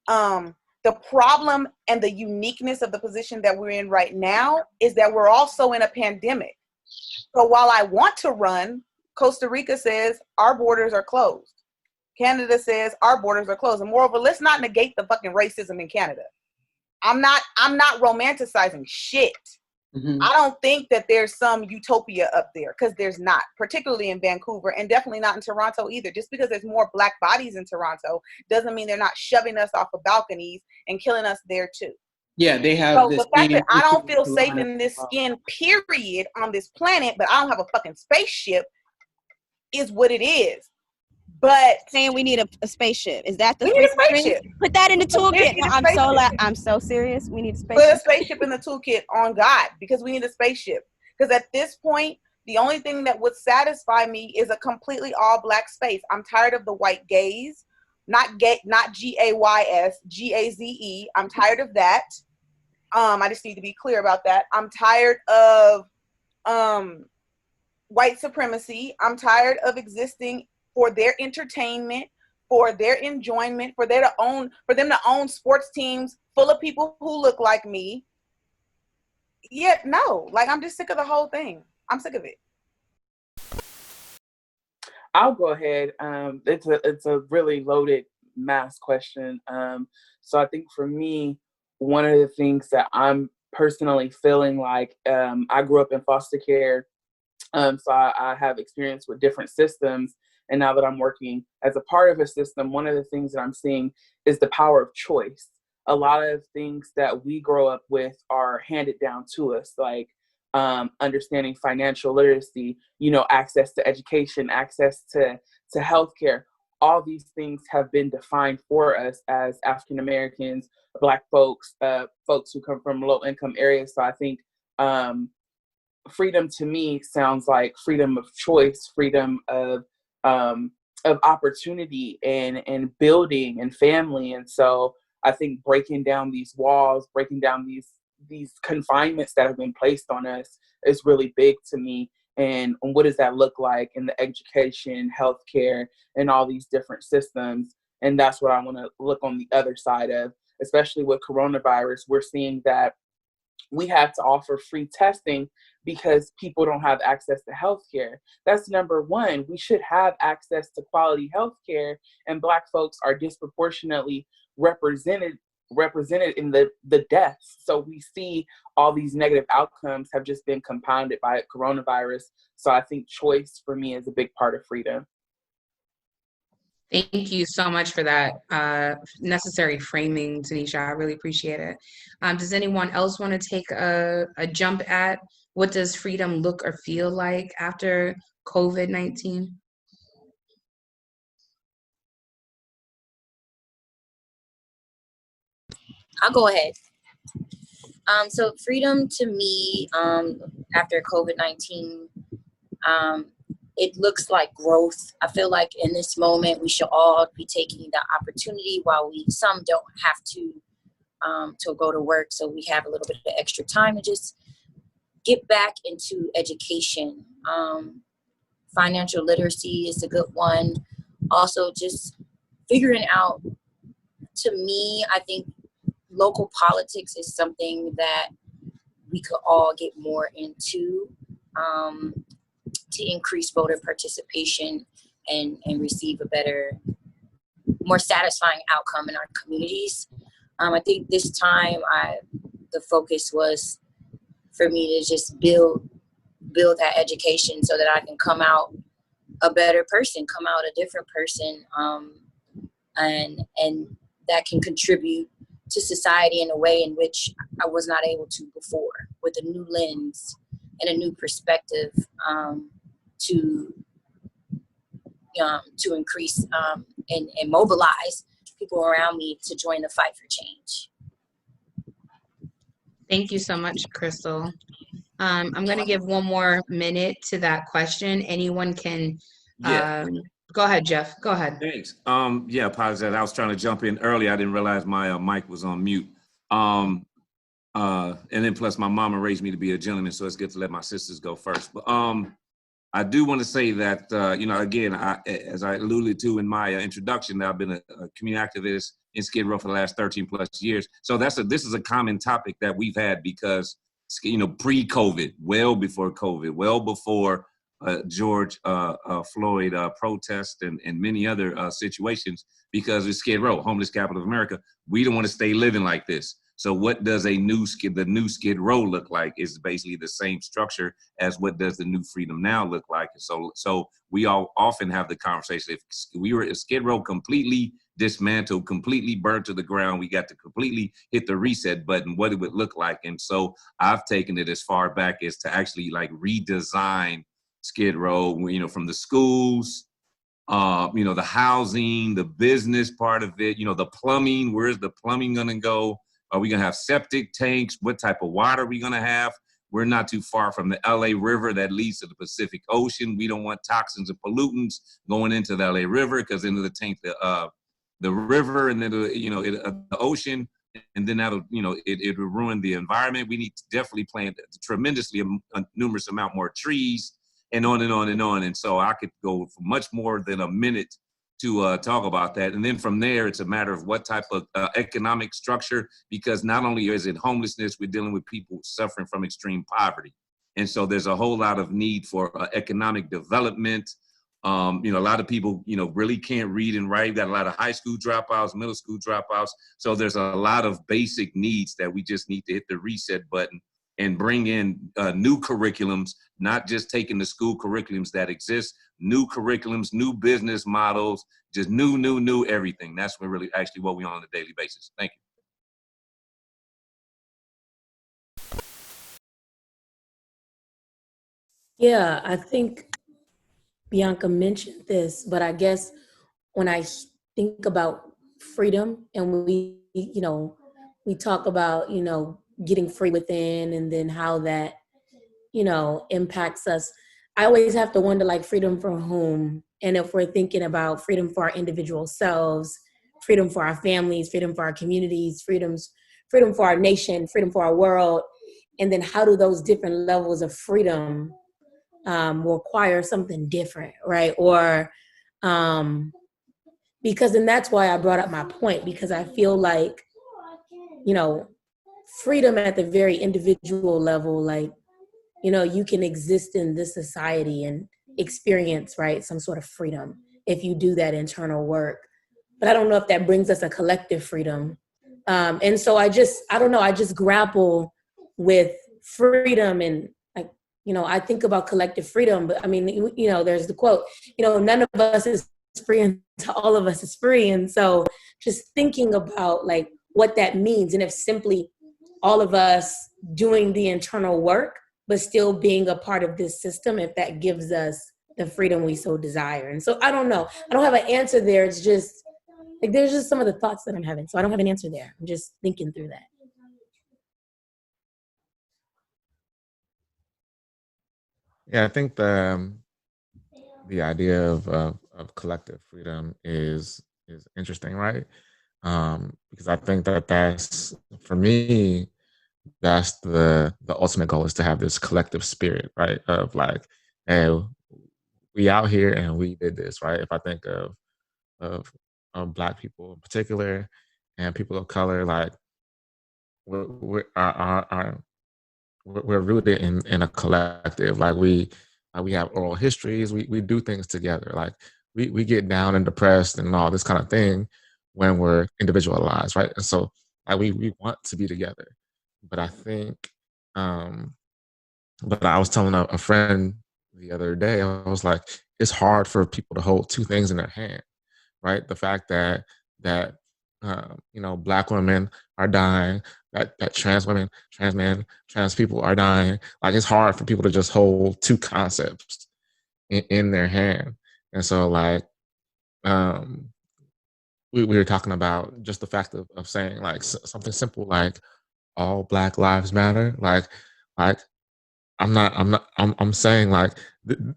The problem and the uniqueness of the position that we're in right now is that we're also in a pandemic. So while I want to run, Costa Rica says our borders are closed. Canada says our borders are closed. And moreover, let's not negate the fucking racism in Canada. I'm not romanticizing shit. I don't think that there's some utopia up there, because there's not, particularly in Vancouver, and definitely not in Toronto either. Just because there's more Black bodies in Toronto doesn't mean they're not shoving us off of balconies and killing us there too. Yeah, they have So this. the fact that I don't feel safe in this skin, period, on this planet, but I don't have a fucking spaceship, is what it is. But saying we need a spaceship, is that the we need a spaceship? Put that in the toolkit. I'm so serious. We need a spaceship. Put a spaceship in the toolkit on God, because we need a spaceship. Because at this point, the only thing that would satisfy me is a completely all Black space. I'm tired of the white gaze, not gay, not GAYS, GAZE. I'm tired of that. I just need to be clear about that. I'm tired of white supremacy. I'm tired of existing for their entertainment, for their enjoyment, for them to own sports teams full of people who look like me. Yeah, no, like, I'm just sick of the whole thing. I'm sick of it. I'll go ahead. It's a really loaded mass question. So I think for me, one of the things that I'm personally feeling like, I grew up in foster care, so I have experience with different systems. And now that I'm working as a part of a system, one of the things that I'm seeing is the power of choice. A lot of things that we grow up with are handed down to us, like understanding financial literacy, access to education, access to healthcare. All these things have been defined for us as African Americans, Black folks, folks who come from low income areas. So I think freedom to me sounds like freedom of choice, freedom of opportunity and building and family. And so I think breaking down these walls, breaking down these confinements that have been placed on us is really big to me. And what does that look like in the education, healthcare, and all these different systems? And that's what I want to look on the other side of, especially with coronavirus. We're seeing that we have to offer free testing because people don't have access to healthcare. That's number one. We should have access to quality healthcare, and Black folks are disproportionately represented in the deaths. So we see all these negative outcomes have just been compounded by coronavirus. So I think choice for me is a big part of freedom. Thank you so much for that necessary framing, Tanisha. I really appreciate it. Does anyone else want to take a jump at what does freedom look or feel like after COVID-19? I'll go ahead. So freedom to me, after COVID-19, it looks like growth. I feel like in this moment, we should all be taking the opportunity while some don't have to go to work. So we have a little bit of extra time to just get back into education. Financial literacy is a good one. Also just figuring out, to me, I think local politics is something that we could all get more into, to increase voter participation and receive a better, more satisfying outcome in our communities. I think this time the focus was for me to just build that education so that I can come out a better person, come out a different person, and that can contribute to society in a way in which I was not able to before, with a new lens and a new perspective, to increase and mobilize people around me to join the fight for change. Thank you so much, Crystal. I'm going to give one more minute to that question. Anyone can go ahead, Jeff. Go ahead. Thanks. Yeah, apologize. I was trying to jump in early. I didn't realize my mic was on mute. And then plus my mama raised me to be a gentleman, so it's good to let my sisters go first. But I do want to say that, again, as I alluded to in my introduction, that I've been a community activist in Skid Row for the last 13 plus years. So this is a common topic that we've had because, pre-COVID, well before COVID, well before George Floyd protest and many other situations, because it's Skid Row, homeless capital of America. We don't want to stay living like this. So what does the new Skid Row look like? Is basically the same structure as what does the new Freedom Now look like. So we all often have the conversation, if Skid Row completely dismantled, completely burnt to the ground, we got to completely hit the reset button, what it would look like. And so I've taken it as far back as to actually like redesign Skid Row, from the schools, the housing, the business part of it, the plumbing. Where's the plumbing going to go? Are we going to have septic tanks? What type of water are we going to have? We're not too far from the LA River that leads to the Pacific Ocean. We don't want toxins and pollutants going into the LA River, because then it'll taint the river, and then the ocean, and then that'll it will ruin the environment. We need to definitely plant tremendously numerous amount more trees, and on and on and on. And so I could go for much more than a minute to talk about that. And then from there, it's a matter of what type of economic structure, because not only is it homelessness, we're dealing with people suffering from extreme poverty. And so there's a whole lot of need for economic development. A lot of people, really can't read and write. We've got a lot of high school dropouts, middle school dropouts. So there's a lot of basic needs that we just need to hit the reset button and bring in new curriculums, not just taking the school curriculums that exist, new curriculums, new business models, just new everything. That's what really actually what we're on a daily basis. Thank you. Yeah, I think Bianca mentioned this, but I guess when I think about freedom and we talk about, getting free within, and then how that, impacts us, I always have to wonder, like, freedom from whom? And if we're thinking about freedom for our individual selves, freedom for our families, freedom for our communities, freedom for our nation, freedom for our world, and then how do those different levels of freedom require something different, right? Or because, and that's why I brought up my point, because I feel like, freedom at the very individual level, like, you can exist in this society and experience, right, some sort of freedom if you do that internal work. But I don't know if that brings us a collective freedom. And so I don't know, I just grapple with freedom, and I think about collective freedom, but I mean, there's the quote, none of us is free until all of us is free. And so just thinking about like what that means, and if simply all of us doing the internal work, but still being a part of this system, if that gives us the freedom we so desire. And so I don't know. I don't have an answer there. It's just like, there's just some of the thoughts that I'm having. So I don't have an answer there. I'm just thinking through that. Yeah, I think the idea of collective freedom is interesting, right? Because I think that's, for me, that's the ultimate goal, is to have this collective spirit, right? Of like, hey, we out here and we did this, right? If I think of Black people in particular and people of color, like we're rooted in a collective. Like we have oral histories. We do things together. Like we get down and depressed and all this kind of thing when we're individualized, right? And so like we want to be together. But I think, but I was telling a friend the other day, I was like, it's hard for people to hold two things in their hand, right? The fact that Black women are dying, that trans women, trans men, trans people are dying. Like, it's hard for people to just hold two concepts in their hand. And so like, we were talking about just the fact of saying like something simple, like all Black lives matter. Like I'm saying like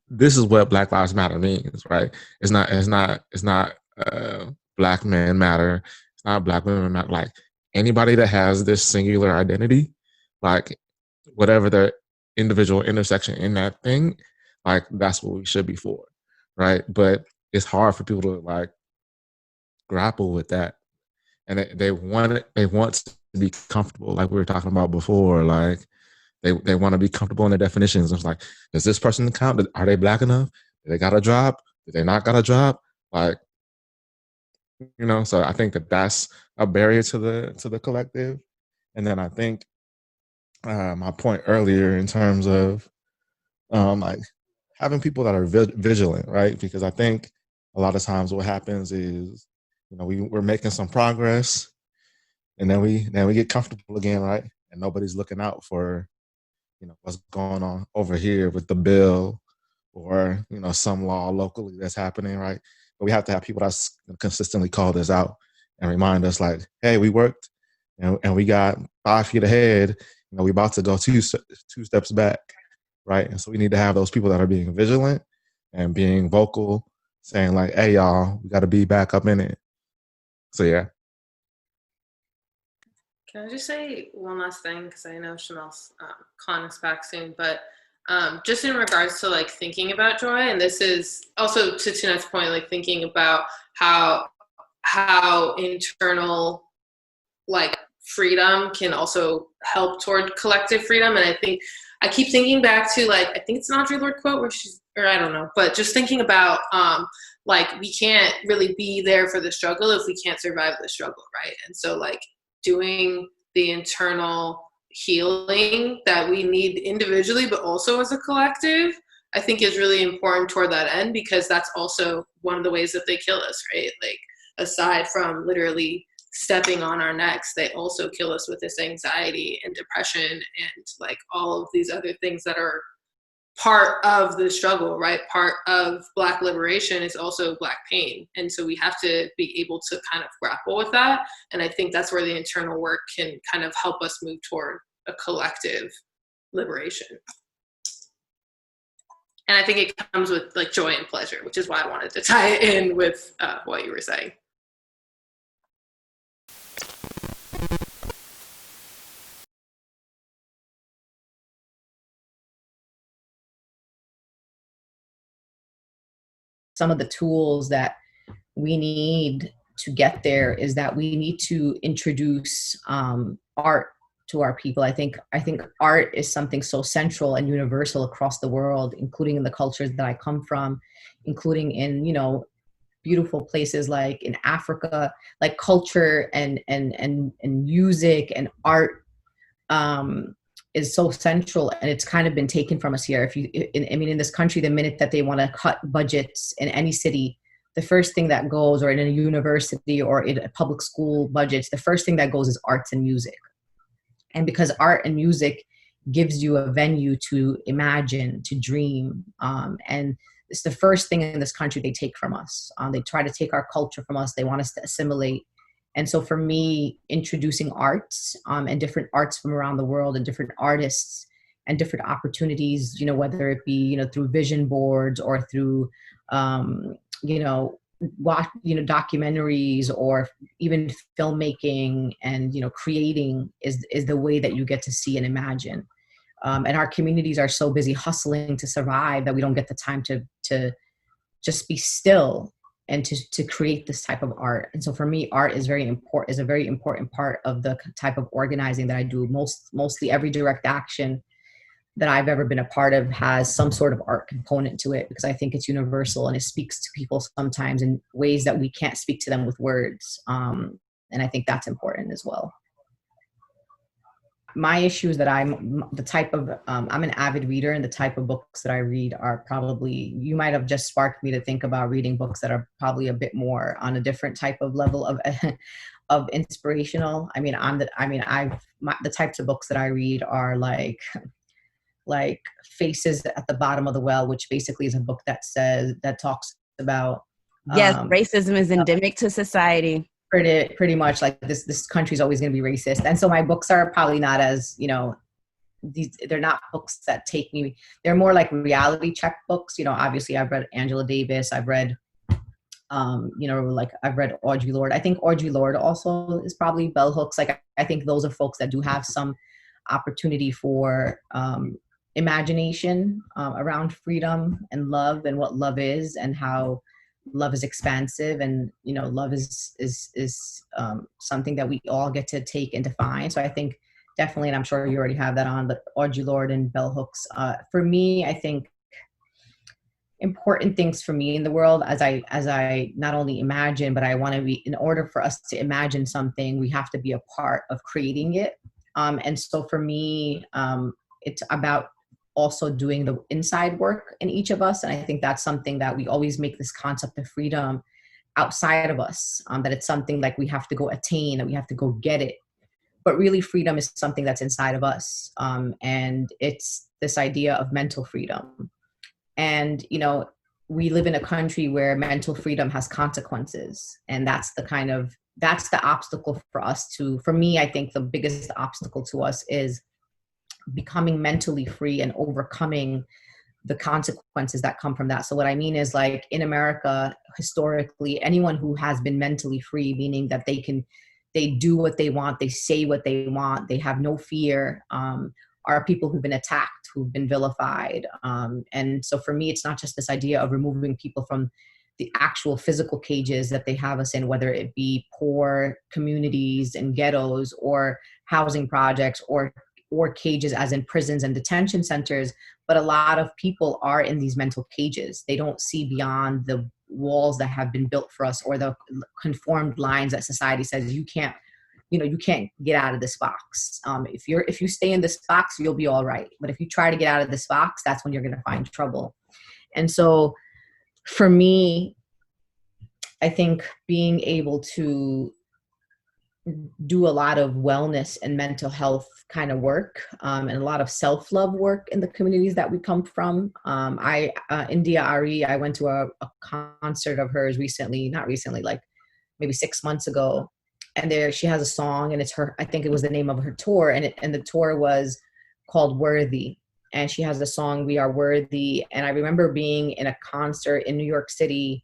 this is what Black Lives Matter means, right? It's not Black men matter. It's not Black women matter. Like anybody that has this singular identity, like whatever their individual intersection in that thing, like that's what we should be for, right? But it's hard for people to like grapple with that, and they want to be comfortable, like we were talking about before. Like they want to be comfortable in their definitions. It's like, does this person count? Are they Black enough? Do they got a job? Do they not got a job? Like, so I think that's a barrier to the collective. And then I think my point earlier in terms of like having people that are vigilant, right? Because I think a lot of times what happens is, you know, we're making some progress, and then we get comfortable again, right? And nobody's looking out for, you know, what's going on over here with the bill, or, you know, some law locally that's happening, right? But we have to have people that's consistently call this out and remind us, like, hey, we worked, and we got 5 feet ahead. You know, we about to go two steps back, right? And so we need to have those people that are being vigilant and being vocal, saying like, hey, y'all, we got to be back up in it. So yeah. Can I just say one last thing? Because I know Shamell's calling us back soon, but just in regards to like thinking about joy, and this is also to Tunet's point, like thinking about how internal like freedom can also help toward collective freedom. And I think I keep thinking back to like, I think it's an Audre Lorde quote where or I don't know, but just thinking about like we can't really be there for the struggle if we can't survive the struggle, right? And so like doing the internal healing that we need individually, but also as a collective, I think is really important toward that end, because that's also one of the ways that they kill us, right? Like aside from literally stepping on our necks, they also kill us with this anxiety and depression and like all of these other things that are part of the struggle, right? Part of Black liberation is also Black pain. And so we have to be able to kind of grapple with that. And I think that's where the internal work can kind of help us move toward a collective liberation. And I think it comes with like joy and pleasure, which is why I wanted to tie it in with what you were saying. Some of the tools that we need to get there is that we need to introduce art to our people. I think art is something so central and universal across the world, including in the cultures that I come from, including in, you know, beautiful places like in Africa. Like culture and music and art is so central, and it's kind of been taken from us here. In this country, the minute that they want to cut budgets in any city, the first thing that goes, or in a university or in a public school budgets, the first thing that goes is arts and music. And because art and music gives you a venue to imagine, to dream, and it's the first thing in this country they take from us. They try to take our culture from us. They want us to assimilate. And so for me, introducing arts and different arts from around the world and different artists and different opportunities, you know, whether it be, you know, through vision boards or through, documentaries or even filmmaking and, you know, creating is the way that you get to see and imagine. And our communities are so busy hustling to survive that we don't get the time to just be still and to create this type of art. And so for me, art is a very important part of the type of organizing that I do. Mostly every direct action that I've ever been a part of has some sort of art component to it, because I think it's universal and it speaks to people sometimes in ways that we can't speak to them with words. And I think that's important as well. My issue is that I'm an avid reader, and the type of books that I read are probably, you might have just sparked me to think about reading books that are probably a bit more on a different type of level of inspirational. The types of books that I read are like Faces at the Bottom of the Well, which basically is a book that talks about racism is endemic to society. Pretty much, like this country's always going to be racist. And so my books are probably not as, you know, they're not books that take me, they're more like reality check books. You know, obviously I've read Angela Davis, I've read, I've read Audre Lorde. I think Audre Lorde also is probably bell hooks. Like, I think those are folks that do have some opportunity for imagination around freedom and love and what love is and how love is expansive, and, you know, love is something that we all get to take and define. So I think definitely, and I'm sure you already have that on, but Audre Lorde and bell hooks. For me, I think important things for me in the world as I not only imagine, but I want to be, in order for us to imagine something, we have to be a part of creating it. And so for me, it's about also doing the inside work in each of us. And I think that's something that we always make this concept of freedom outside of us, that it's something like we have to go attain and we have to go get it. But really freedom is something that's inside of us. And it's this idea of mental freedom. And, you know, we live in a country where mental freedom has consequences. And that's the obstacle for us for me, I think the biggest obstacle to us is becoming mentally free and overcoming the consequences that come from that. So what I mean is, like, in America, historically, anyone who has been mentally free, meaning that they do what they want, they say what they want, they have no fear, are people who've been attacked, who've been vilified. And so for me, it's not just this idea of removing people from the actual physical cages that they have us in, whether it be poor communities and ghettos or housing projects or cages as in prisons and detention centers, but a lot of people are in these mental cages. They don't see beyond the walls that have been built for us or the conformed lines that society says you can't get out of this box. If you stay in this box, you'll be all right. But if you try to get out of this box, that's when you're going to find trouble. And so for me, I think being able to do a lot of wellness and mental health kind of work, and a lot of self-love work in the communities that we come from. India Ari, I went to a concert of hers not recently, like maybe 6 months ago. And there she has a song, and I think it was the name of her tour. And the tour was called Worthy. And she has the song, We Are Worthy. And I remember being in a concert in New York City,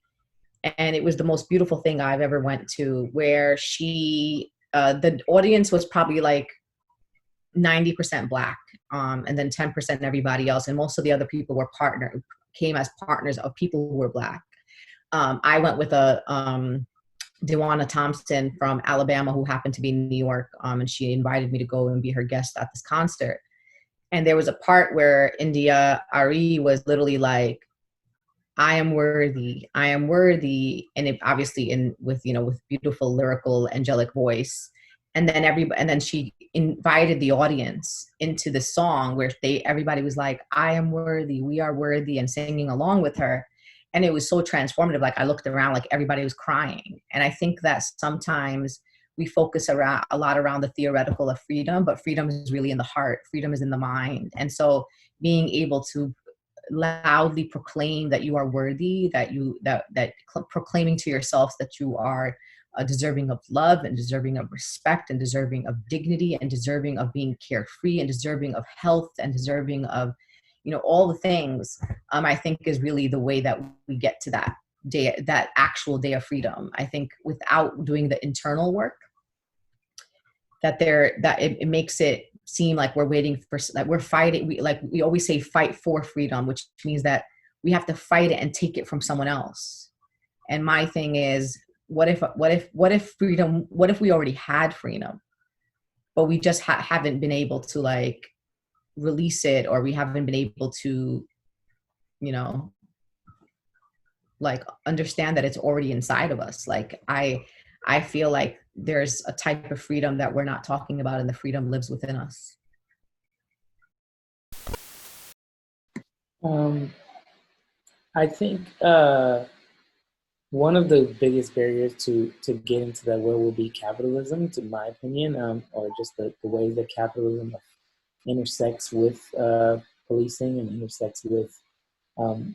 and it was the most beautiful thing I've ever went to, where the audience was probably like 90% Black, and then 10% everybody else. And most of the other people came as partners of people who were Black. I went with Dewana Thompson from Alabama, who happened to be in New York, and she invited me to go and be her guest at this concert. And there was a part where India Ari was literally like, I am worthy, and it obviously with beautiful lyrical angelic voice. And then she invited the audience into the song where everybody was like, I am worthy, we are worthy, and singing along with her. And it was so transformative. Like, I looked around, like everybody was crying. And I think that sometimes we focus a lot around the theoretical of freedom, but freedom is really in the heart. Freedom is in the mind. And so being able to loudly proclaim that you are worthy, proclaiming to yourself that you are deserving of love and deserving of respect and deserving of dignity and deserving of being carefree and deserving of health and deserving of all the things, I think is really the way that we get to that day, that actual day of freedom. I think without doing the internal work, that it makes it seem like we're waiting for, that we're fighting. We always say fight for freedom, which means that we have to fight it and take it from someone else. And my thing is, what if freedom, what if we already had freedom, but we just haven't been able to like release it, or we haven't been able to, like understand that it's already inside of us. Like I feel like there's a type of freedom that we're not talking about, and the freedom lives within us. I think one of the biggest barriers to get into that world will be capitalism, to my opinion, or just the ways that capitalism intersects with policing and intersects with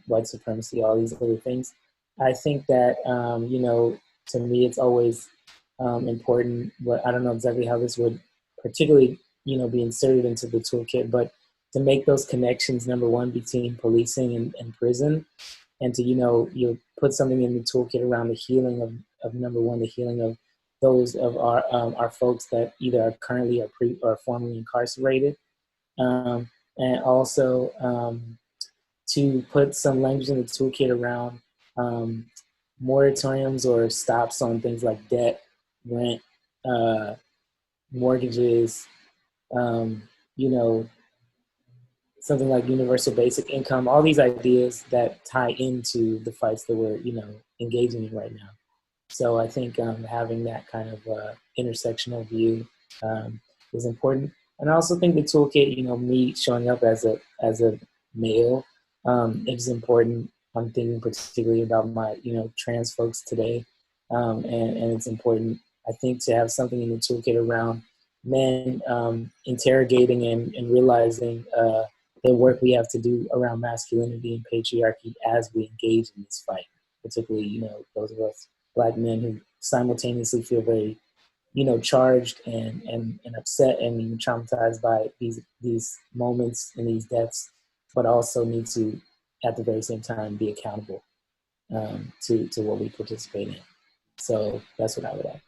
white supremacy, all these other things. I think that, to me, it's always important, but I don't know exactly how this would particularly, be inserted into the toolkit, but to make those connections, number one, between policing and prison, and to, you put something in the toolkit around the healing of number one, the healing of those of our folks that either are currently or formerly incarcerated, and also to put some language in the toolkit around moratoriums or stops on things like debt, rent, mortgages, something like universal basic income, all these ideas that tie into the fights that we're, engaging in right now. So I think having that kind of intersectional view is important. And I also think the toolkit, me showing up as a male, is important. I'm thinking particularly about my, trans folks today. And it's important, I think, to have something in the toolkit around men interrogating and realizing the work we have to do around masculinity and patriarchy as we engage in this fight, particularly, those of us Black men who simultaneously feel very, charged and upset and even traumatized by these moments and these deaths, but also need to, at the very same time, be accountable to what we participate in. So that's what I would add.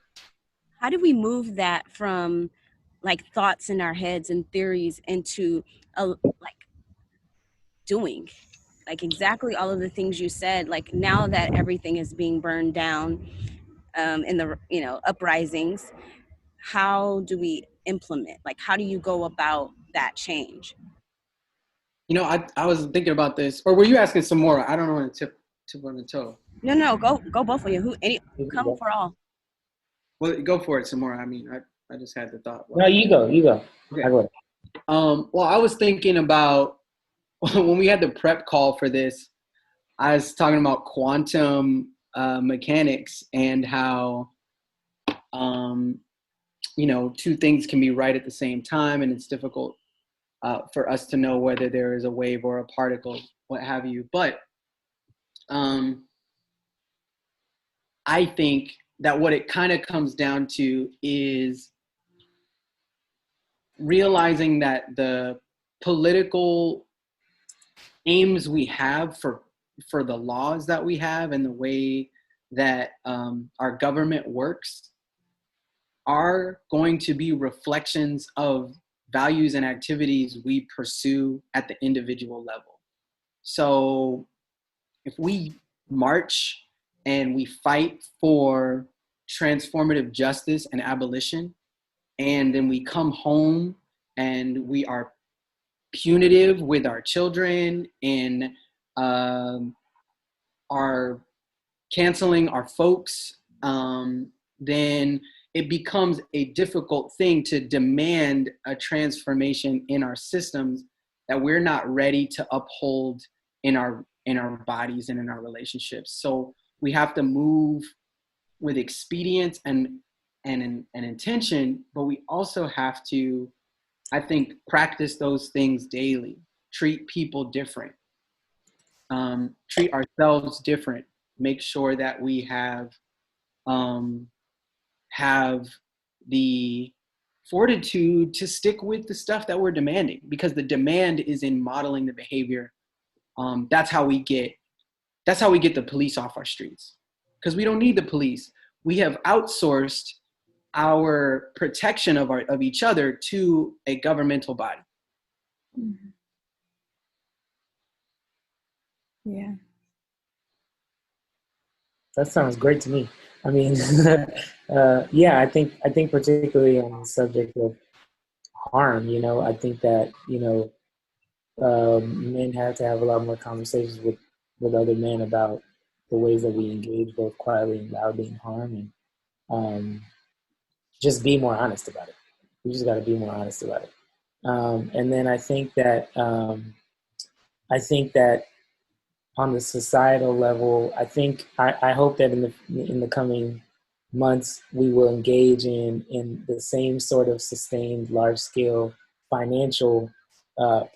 How do we move that from like thoughts in our heads and theories into like doing? Like exactly all of the things you said, like now that everything is being burned down in the uprisings, how do we implement? Like how do you go about that change? I was thinking about this, or were you asking some more? I don't want to tip on the toe. No, go both of you. Come for all. Well, go for it some more. I mean, I just had the thought. No, you go. Okay. Well, I was thinking about when we had the prep call for this, I was talking about quantum mechanics and how, two things can be right at the same time, and it's difficult for us to know whether there is a wave or a particle, what have you. But I think that what it kind of comes down to is realizing that the political aims we have for the laws that we have and the way that our government works are going to be reflections of values and activities we pursue at the individual level. So if we march and we fight for transformative justice and abolition, and then we come home and we are punitive with our children and are canceling our folks, then it becomes a difficult thing to demand a transformation in our systems that we're not ready to uphold in our bodies and in our relationships. So we have to move with expedience and intention, but we also have to, I think, practice those things daily. Treat people different. Treat ourselves different. Make sure that we have the fortitude to stick with the stuff that we're demanding, because the demand is in modeling the behavior. That's how we get the police off our streets, because we don't need the police. We have outsourced our protection of each other to a governmental body. Mm-hmm. Yeah. That sounds great to me. I mean, I think particularly on the subject of harm, I think that, men have to have a lot more conversations with other men about the ways that we engage both quietly and loudly in harm, and just be more honest about it. We just got to be more honest about it. And then I think that on the societal level, I hope that in the coming months we will engage in the same sort of sustained, large-scale financial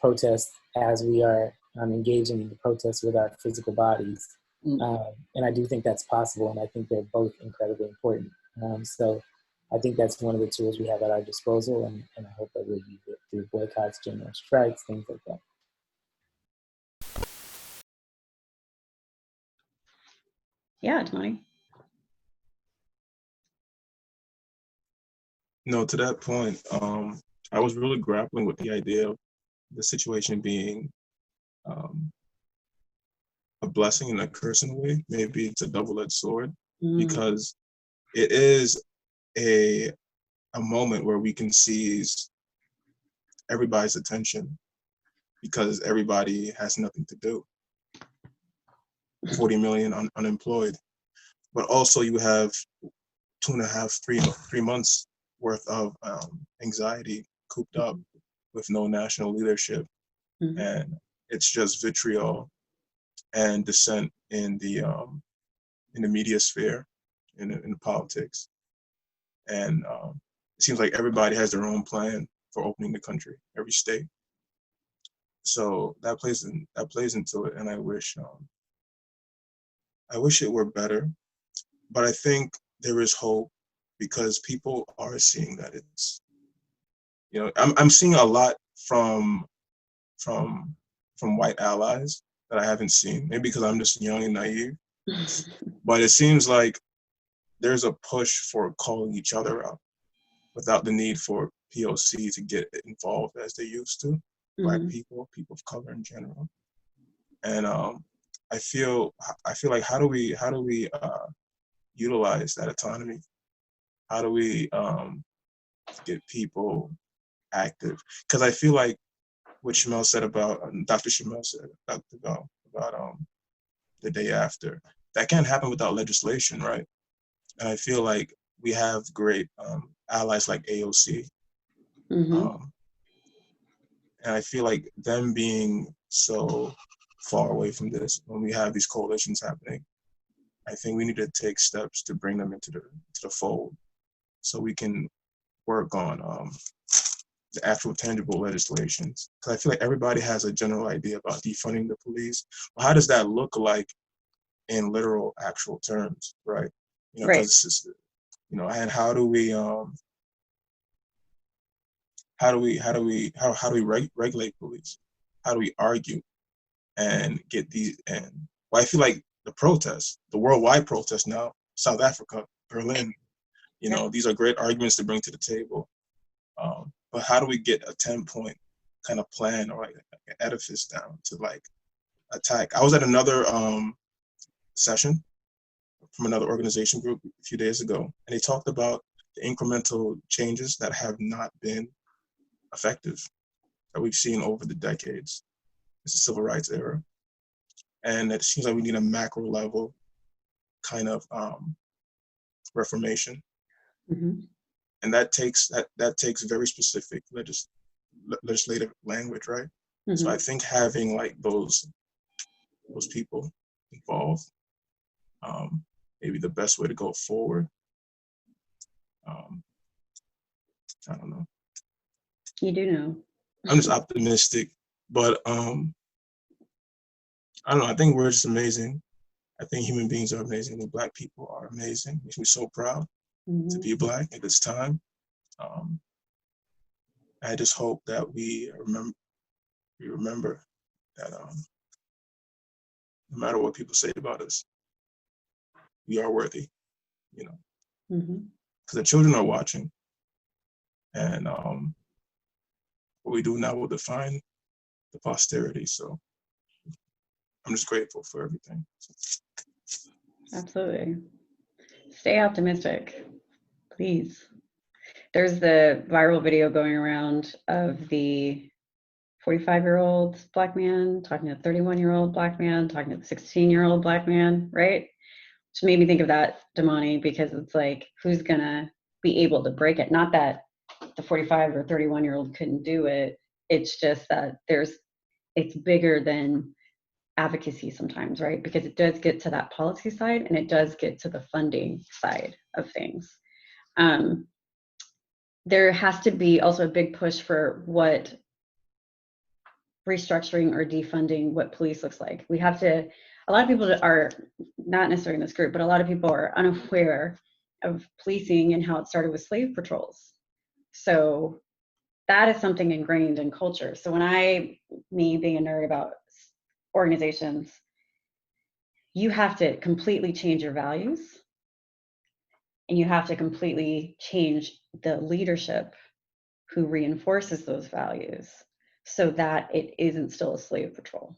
protest as we are engaging in the protests with our physical bodies. And I do think that's possible, and I think they're both incredibly important. So I think that's one of the tools we have at our disposal, and I hope that we'll use it through boycotts, general strikes, things like that. Yeah, Tony. No, to that point, I was really grappling with the idea of the situation being a blessing and a curse in a way. Maybe it's a double-edged sword, because it is a moment where we can seize everybody's attention because everybody has nothing to do. 40 million unemployed, but also you have 2.5, 3 months worth of anxiety cooped up with no national leadership. And it's just vitriol and dissent in the media sphere, in politics. And it seems like everybody has their own plan for opening the country, every state. So that plays into it, and I wish it were better. But I think there is hope because people are seeing that it's, I'm seeing a lot from white allies that I haven't seen, maybe because I'm just young and naive. But it seems like there's a push for calling each other out without the need for POC to get involved as they used to, Black people of color in general. And I feel like how do we utilize that autonomy? How do we get people active? Because I feel like what Shamell said about Dr. Shamell said about the day after, that can't happen without legislation, right? And I feel like we have great allies like AOC. And I feel like them being so far away from this, when we have these coalitions happening, I think we need to take steps to bring them into the fold so we can work on the actual tangible legislations. Because I feel like everybody has a general idea about defunding the police. Well, how does that look like in literal, actual terms, right? Right. Because and how do we regulate police? How do we argue and get these? And well, I feel like the protests, the worldwide protests now, South Africa, Berlin, these are great arguments to bring to the table. But how do we get a 10-point kind of plan or like an edifice down to like attack? I was at another session from another organization group a few days ago, and they talked about the incremental changes that have not been effective that we've seen over the decades. It's the civil rights era. And it seems like we need a macro level kind of reformation. And that takes very specific legislative language, right? So I think having like those people involved, maybe the best way to go forward. I don't know. You do know. I'm just optimistic, but I don't know. I think we're just amazing. I think human beings are amazing. I think Black people are amazing. It makes me so proud to be Black at this time. I just hope that we remember that no matter what people say about us, we are worthy, because the children are watching, and what we do now will define the posterity. So I'm just grateful for everything. Absolutely. Stay optimistic, please. There's the viral video going around of the 45-year-old Black man talking to a 31-year-old Black man, talking to a 16-year-old Black man, right? Which made me think of that, Damani, because it's like, who's gonna be able to break it? Not that the 45 or 31-year-old couldn't do it. It's just that it's bigger than advocacy sometimes, right? Because it does get to that policy side and it does get to the funding side of things. There has to be also a big push for what restructuring or defunding what police looks like. We have to, a lot of people are not necessarily in this group, but a lot of people are unaware of policing and how it started with slave patrols. So that is something ingrained in culture. So when me being a nerd about organizations, you have to completely change your values and you have to completely change the leadership who reinforces those values so that it isn't still a slave patrol,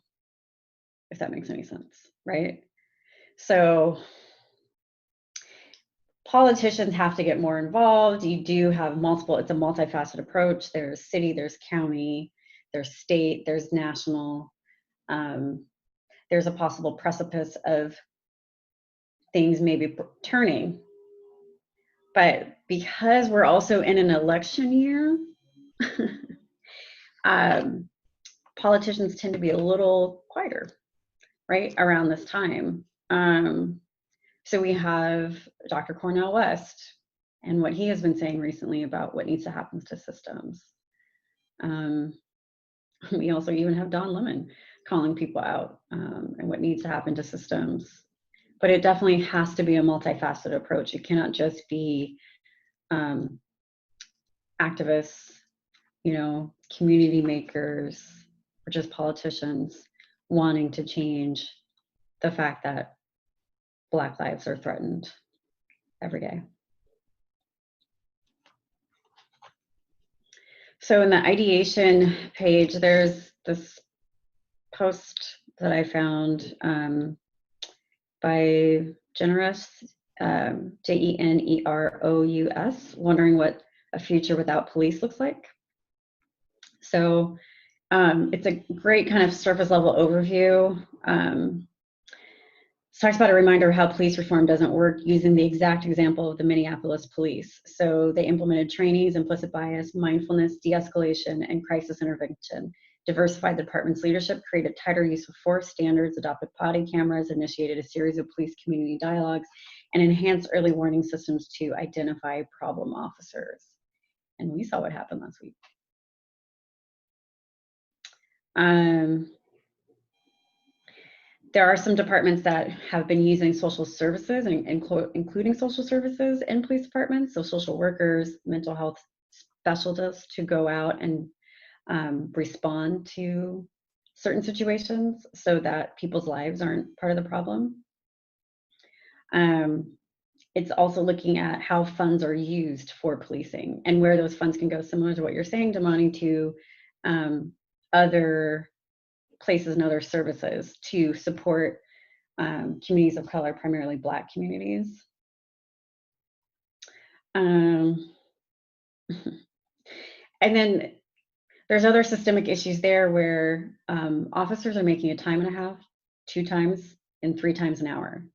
if that makes any sense, right? So politicians have to get more involved. You do have it's a multifaceted approach. There's city, there's county, there's state, there's national. There's a possible precipice of things maybe turning. But because we're also in an election year, Politicians tend to be a little quieter, right, around this time. So we have Dr. Cornel West and what he has been saying recently about what needs to happen to systems. We also even have Don Lemon calling people out and what needs to happen to systems. But it definitely has to be a multifaceted approach. It cannot just be activists, community makers, or just politicians wanting to change the fact that Black lives are threatened every day. So in the ideation page, there's this post that I found by Generous, Jenerous, wondering what a future without police looks like. So it's a great kind of surface level overview. It talks about a reminder of how police reform doesn't work using the exact example of the Minneapolis police. So they implemented trainings, implicit bias, mindfulness, de-escalation, and crisis intervention, diversified the department's leadership, created tighter use of force standards, adopted body cameras, initiated a series of police community dialogues, and enhanced early warning systems to identify problem officers. And we saw what happened last week. There are some departments that have been using social services, including social services in police departments, so social workers, mental health specialists to go out and respond to certain situations so that people's lives aren't part of the problem. It's also looking at how funds are used for policing and where those funds can go, similar to what you're saying, Damani, to other places and other services to support communities of color, primarily Black communities. And then there's other systemic issues there where officers are making a time and a half, 2 times, and 3 times an hour,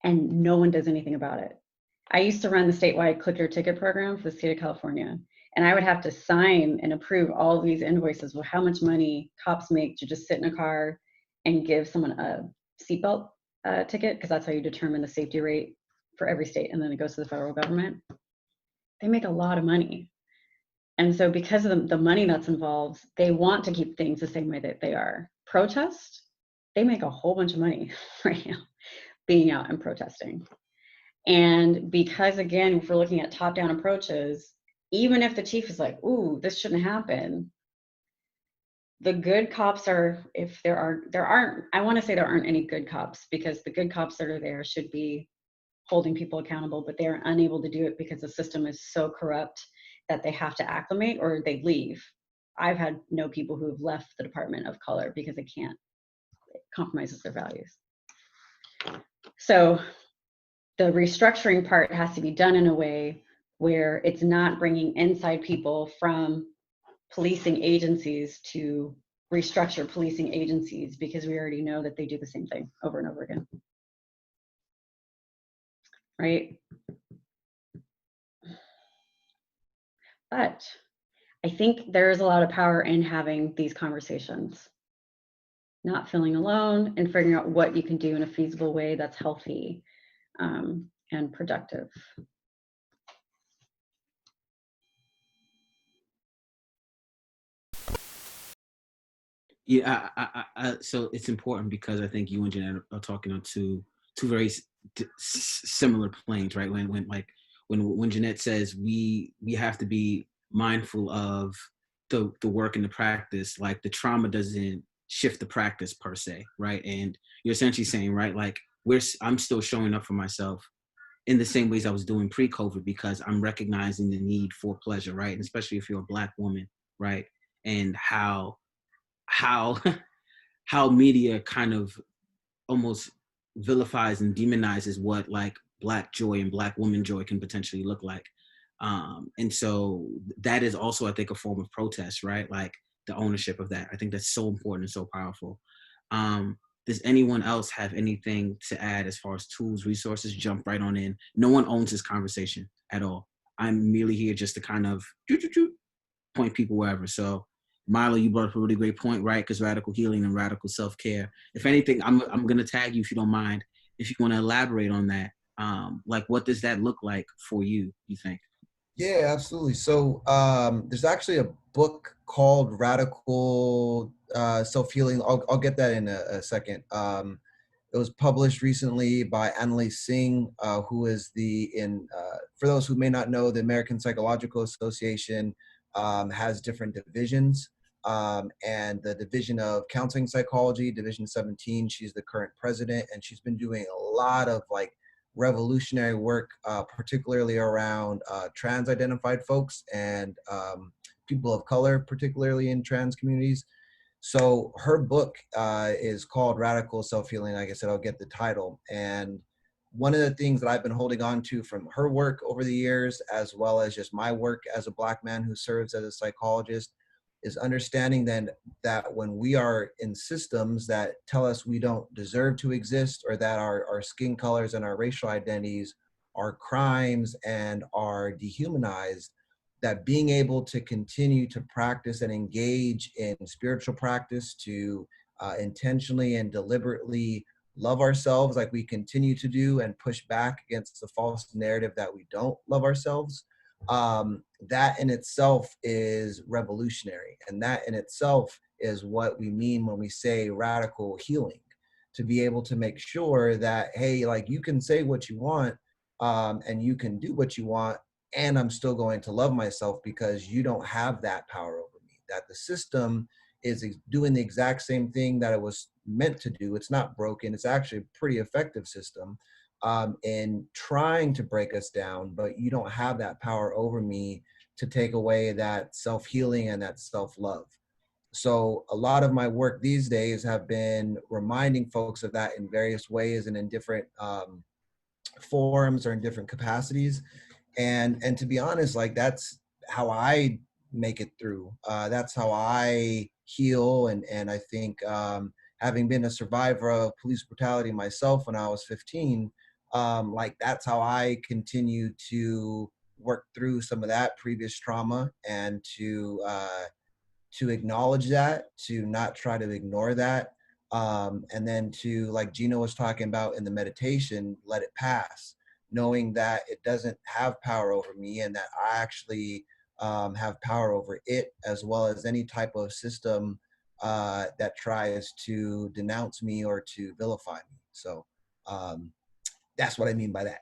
and no one does anything about it. I used to run the statewide Click Your Ticket program for the state of California, and I would have to sign and approve all of these invoices with how much money cops make to just sit in a car and give someone a seatbelt ticket, because that's how you determine the safety rate for every state, and then it goes to the federal government. They make a lot of money. And so because of the money that's involved, they want to keep things the same way that they are. Protest, they make a whole bunch of money right now being out and protesting. And because, again, if we're looking at top-down approaches, even if the chief is like, ooh, this shouldn't happen, the good cops are, if there aren't, I want to say there aren't any good cops, because the good cops that are there should be holding people accountable, but they are unable to do it because the system is so corrupt that they have to acclimate or they leave. I've had know people who have left the Department of Color because they can't, it compromises their values. So the restructuring part has to be done in a way where it's not bringing inside people from policing agencies to restructure policing agencies, because we already know that they do the same thing over and over again. Right? But I think there is a lot of power in having these conversations, not feeling alone, and figuring out what you can do in a feasible way that's healthy and productive. Yeah, so it's important because I think you and Jeanette are talking on two very similar planes, right? When Jeanette says we have to be mindful of the work and the practice, like the trauma doesn't shift the practice per se, right? And you're essentially saying, right, like I'm still showing up for myself in the same ways I was doing pre-COVID, because I'm recognizing the need for pleasure, right? And especially if you're a Black woman, right? And how media kind of almost vilifies and demonizes what like Black joy and Black woman joy can potentially look like. And so that is also, I think, a form of protest, right? Like the ownership of that. I think that's so important and so powerful. Does anyone else have anything to add as far as tools, resources? Jump right on in. No one owns this conversation at all. I'm merely here just to kind of point people wherever. So Milo, you brought up a really great point, right? Because radical healing and radical self-care. If anything, I'm going to tag you if you don't mind, if you want to elaborate on that. Like, what does that look like for you, you think? Yeah, absolutely. So there's actually a book called Radical Self-Healing. I'll get that in a second. It was published recently by Annalise Singh, who is for those who may not know, the American Psychological Association has different divisions. And the Division of Counseling Psychology, Division 17, she's the current president, and she's been doing a lot of like revolutionary work, particularly around trans-identified folks and people of color, particularly in trans communities. So her book is called Radical Self-Healing. Like I said, I'll get the title. And one of the things that I've been holding on to from her work over the years, as well as just my work as a Black man who serves as a psychologist, is understanding then that when we are in systems that tell us we don't deserve to exist, or that our skin colors and our racial identities are crimes and are dehumanized, that being able to continue to practice and engage in spiritual practice to intentionally and deliberately love ourselves like we continue to do and push back against the false narrative that we don't love ourselves, that in itself is revolutionary. And that in itself is what we mean when we say radical healing, to be able to make sure that, hey, like you can say what you want and you can do what you want, and I'm still going to love myself, because you don't have that power over me. That the system is doing the exact same thing that it was meant to do. It's not broken. It's actually a pretty effective system in trying to break us down, but you don't have that power over me to take away that self-healing and that self-love. So a lot of my work these days have been reminding folks of that in various ways and in different forums or in different capacities. And to be honest, like that's how I make it through. That's how I heal. And I think having been a survivor of police brutality myself when I was 15, like that's how I continue to work through some of that previous trauma, and to acknowledge that, to not try to ignore that, and then to, like Gina was talking about in the meditation, let it pass, knowing that it doesn't have power over me, and that I actually have power over it, as well as any type of system that tries to denounce me or to vilify me. So that's what I mean by that.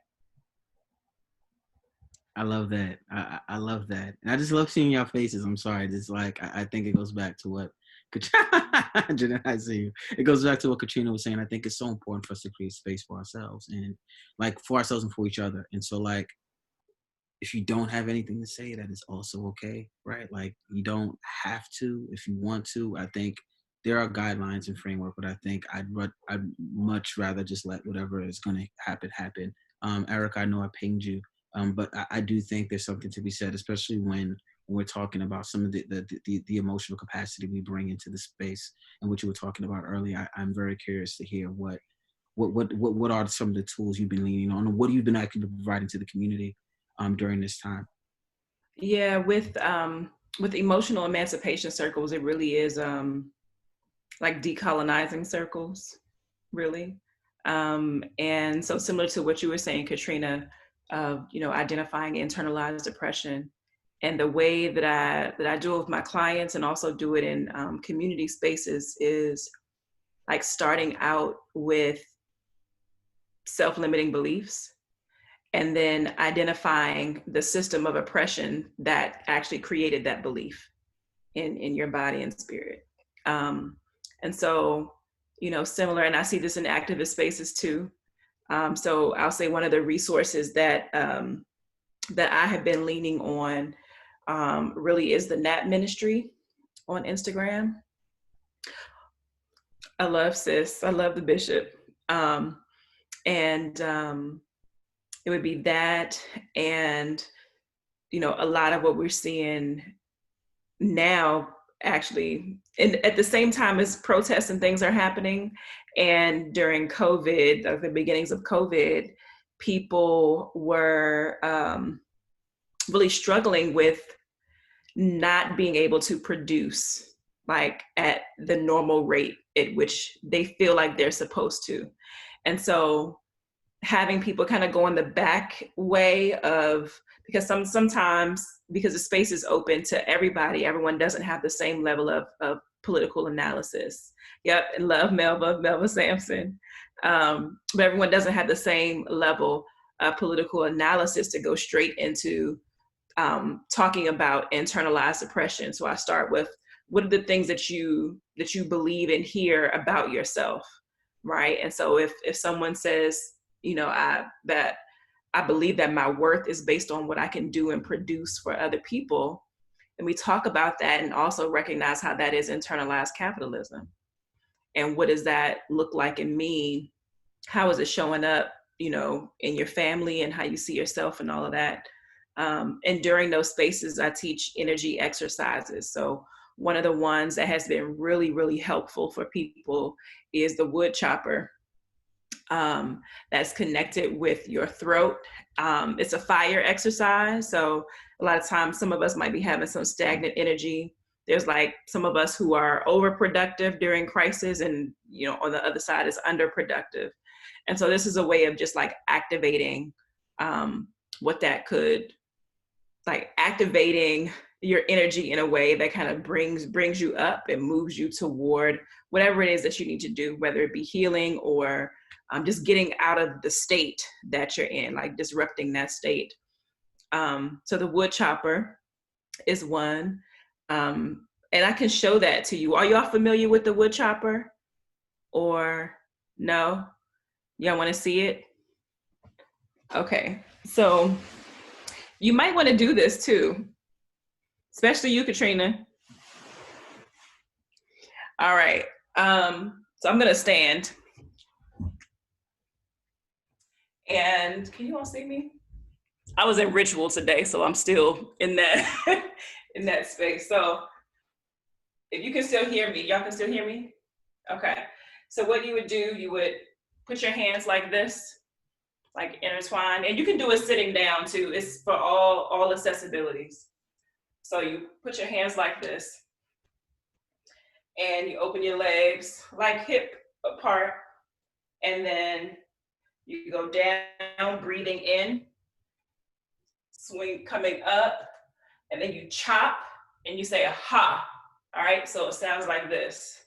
I love that. I love that. And I just love seeing your faces. I'm sorry. It's like, I think it goes back to what, I see you. It goes back to what Katrina was saying. I think it's so important for us to create space for ourselves, and like for ourselves and for each other. And so like, if you don't have anything to say, that is also okay, right? Like you don't have to. If you want to, I think there are guidelines and framework, but I think I'd much rather just let whatever is going to happen. Eric, I know I pinged you, but I do think there's something to be said, especially when we're talking about some of the emotional capacity we bring into the space, and what you were talking about earlier. I'm very curious to hear what are some of the tools you've been leaning on, and what have you been actually providing to the community during this time? Yeah, with emotional emancipation circles, it really is like decolonizing circles, really. And so similar to what you were saying, Katrina, identifying internalized depression, and the way that I do it with my clients, and also do it in community spaces, is like starting out with self-limiting beliefs, and then identifying the system of oppression that actually created that belief in your body and spirit. And so, similar, and I see this in activist spaces too. So I'll say one of the resources that I have been leaning on really is the Nat Ministry on Instagram. I love sis. I love the bishop. It would be that, and a lot of what we're seeing now, actually, and at the same time as protests and things are happening, and during COVID, like the beginnings of COVID, people were really struggling with not being able to produce like at the normal rate at which they feel like they're supposed to. And so having people kind of go in the back way of, because sometimes because the space is open to everybody, everyone doesn't have the same level of political analysis. Yep, and love Melva Sampson. But everyone doesn't have the same level of political analysis to go straight into talking about internalized oppression. So I start with, what are the things that you believe and hear about yourself, right? And so if someone says, you know, that I believe that my worth is based on what I can do and produce for other people, and we talk about that and also recognize how that is internalized capitalism. And what does that look like and mean? How is it showing up, you know, in your family and how you see yourself and all of that? And during those spaces, I teach energy exercises. So one of the ones that has been really, really helpful for people is the wood chopper. That's connected with your throat. It's a fire exercise. So a lot of times, some of us might be having some stagnant energy. There's like some of us who are overproductive during crisis, and you know, on the other side is underproductive. And so this is a way of just like activating what that could, like activating your energy in a way that kind of brings you up and moves you toward whatever it is that you need to do, whether it be healing or just getting out of the state that you're in, like disrupting that state. So the wood chopper is one. And I can show that to you. Are y'all familiar with the wood chopper or no? Y'all want to see it? Okay, so you might want to do this too, especially you, Katrina. All right, so I'm gonna stand. And can you all see me? I was in ritual today, so I'm still in that in that space. So if you can still hear me, y'all can still hear me? Okay. So what you would do, you would put your hands like this, like intertwined, and you can do it sitting down too. It's for all accessibilities. So you put your hands like this, and you open your legs like hip apart, and then you go down, breathing in, swing coming up, and then you chop and you say a ha. All right, so it sounds like this.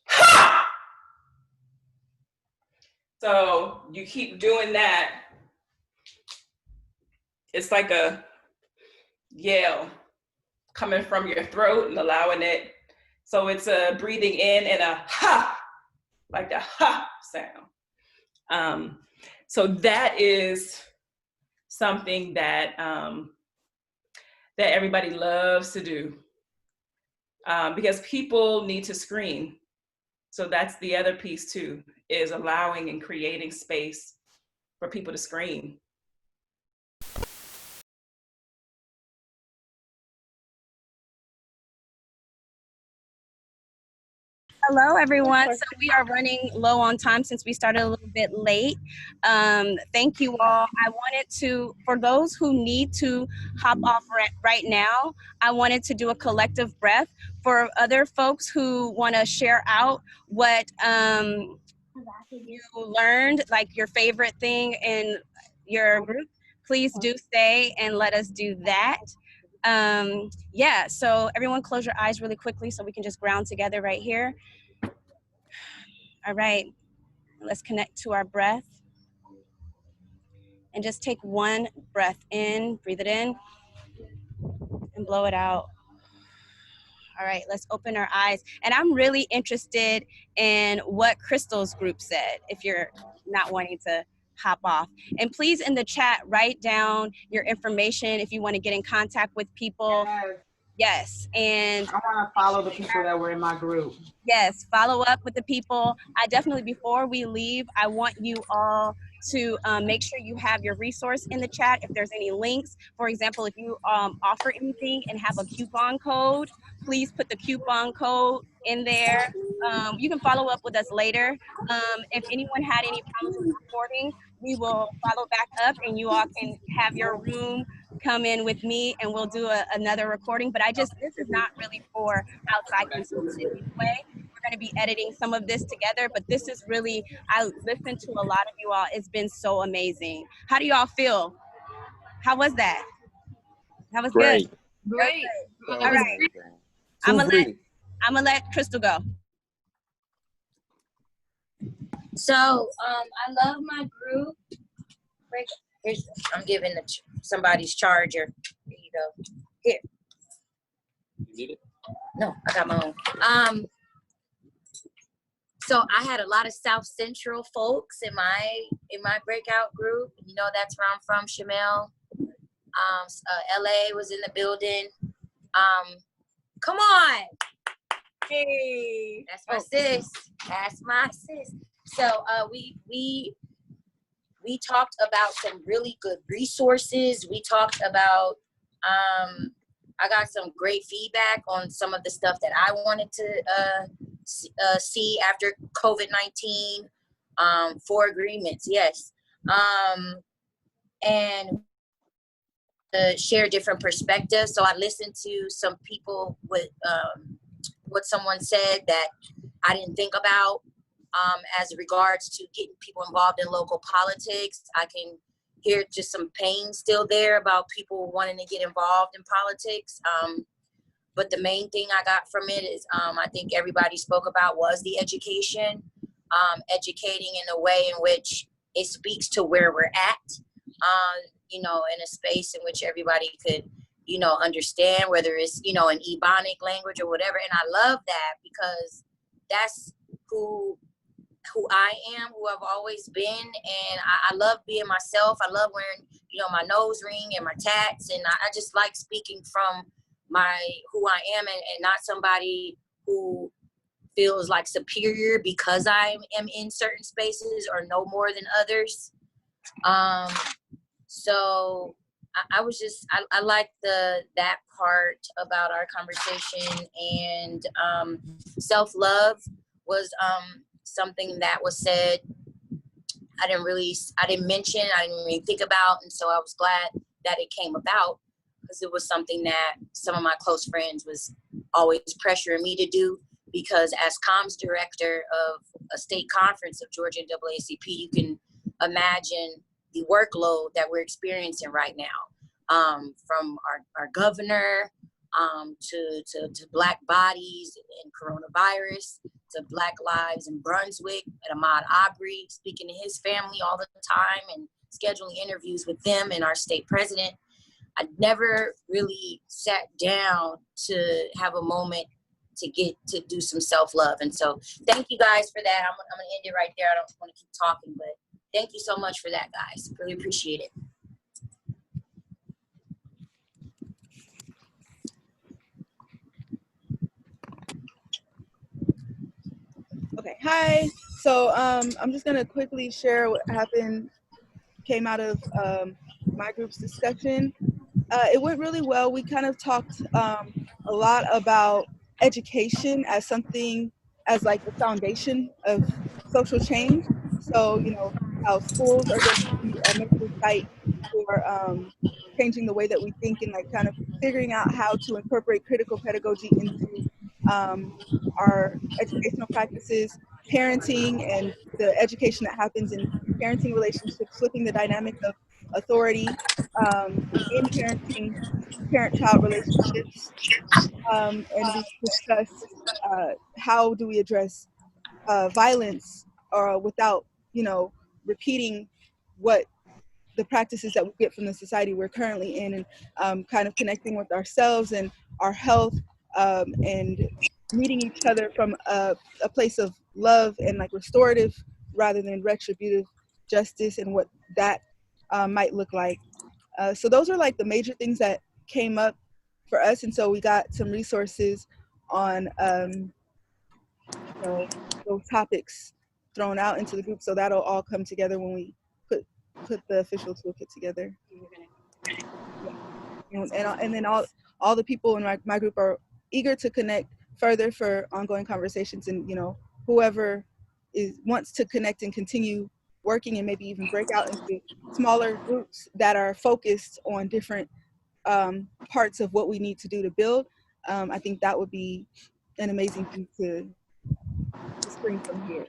Ha! So you keep doing that. It's like a yell coming from your throat and allowing it. So it's a breathing in and a ha, like the ha sound. So that is something that that everybody loves to do because people need to scream. So that's the other piece too, is allowing and creating space for people to scream. Hello, everyone. So we are running low on time since we started a little bit late. Thank you all. I wanted to, for those who need to hop off right now, I wanted to do a collective breath. For other folks who want to share out what you learned, like your favorite thing in your group, please do stay and let us do that. Yeah, so everyone close your eyes really quickly so we can just ground together right here. All right, let's connect to our breath. And just take one breath in, breathe it in, and blow it out. All right, let's open our eyes. And I'm really interested in what Crystal's group said, if you're not wanting to hop off. And please, in the chat, write down your information if you want to get in contact with people. Yes, and I want to follow the people that were in my group. Yes, follow up with the people. I definitely, before we leave, I want you all to make sure you have your resource in the chat. If there's any links, for example, if you offer anything and have a coupon code, please put the coupon code in there. You can follow up with us later. If anyone had any problems with recording, we will follow back up and you all can have your room come in with me and we'll do another recording. But this is not really for outside consumption anyway. We're going to be editing some of this together, but this is really, I listened to a lot of you all. It's been so amazing. How do you all feel? How was that? That was Great. good. Great. All right. I'm gonna let Crystal go. So I love my group. I'm giving somebody's charger. Here you go. Here. You need it? No, I got my own. So I had a lot of South Central folks in my breakout group. You know, that's where I'm from, Shamell. LA was in the building. Come on. Hey. That's my sis. That's my sis. So we talked about some really good resources. We talked about I got some great feedback on some of the stuff that I wanted to see after COVID-19. 4 agreements, yes. And share different perspectives. So I listened to some people with what someone said that I didn't think about as regards to getting people involved in local politics. I can hear just some pain still there about people wanting to get involved in politics. But the main thing I got from it is I think everybody spoke about was the education, educating in a way in which it speaks to where we're at, you know, in a space in which everybody could, you know, understand, whether it's, you know, an Ebonic language or whatever. And I love that because that's who I am, who I've always been. And I love being myself. I love wearing, you know, my nose ring and my tats. And I just like speaking from who I am and not somebody who feels like superior because I am in certain spaces or know more than others. So I was just, I like that part about our conversation. And self-love was something that was said. I didn't mention, I didn't really think about. And so I was glad that it came about because it was something that some of my close friends was always pressuring me to do, because as comms director of a state conference of Georgia NAACP, you can imagine the workload that we're experiencing right now, from our governor to Black bodies and coronavirus, to Black Lives in Brunswick, and Ahmaud Arbery speaking to his family all the time and scheduling interviews with them and our state president. I never really sat down to have a moment to get to do some self-love. And so thank you guys for that. I'm gonna end it right there. I don't want to keep talking, but thank you so much for that, guys. Really appreciate it. Okay, hi. So I'm just gonna quickly share what came out of my group's discussion. It went really well. We kind of talked a lot about education as like the foundation of social change. So, you know, how schools are going to be a major site for changing the way that we think and like kind of figuring out how to incorporate critical pedagogy into our educational practices, parenting, and the education that happens in parenting relationships, flipping the dynamic of authority in parenting, parent-child relationships, and we discussed how do we address violence without, you know, repeating what the practices that we get from the society we're currently in, and kind of connecting with ourselves and our health, and meeting each other from a place of love and like restorative rather than retributive justice, and what that might look like. So those are like the major things that came up for us. And so we got some resources on you know, those topics thrown out into the group. So that'll all come together when we put the official toolkit together. Yeah. And then all the people in my group are eager to connect further for ongoing conversations, and, you know, whoever wants to connect and continue working and maybe even break out into smaller groups that are focused on different parts of what we need to do to build, I think that would be an amazing thing to spring from here.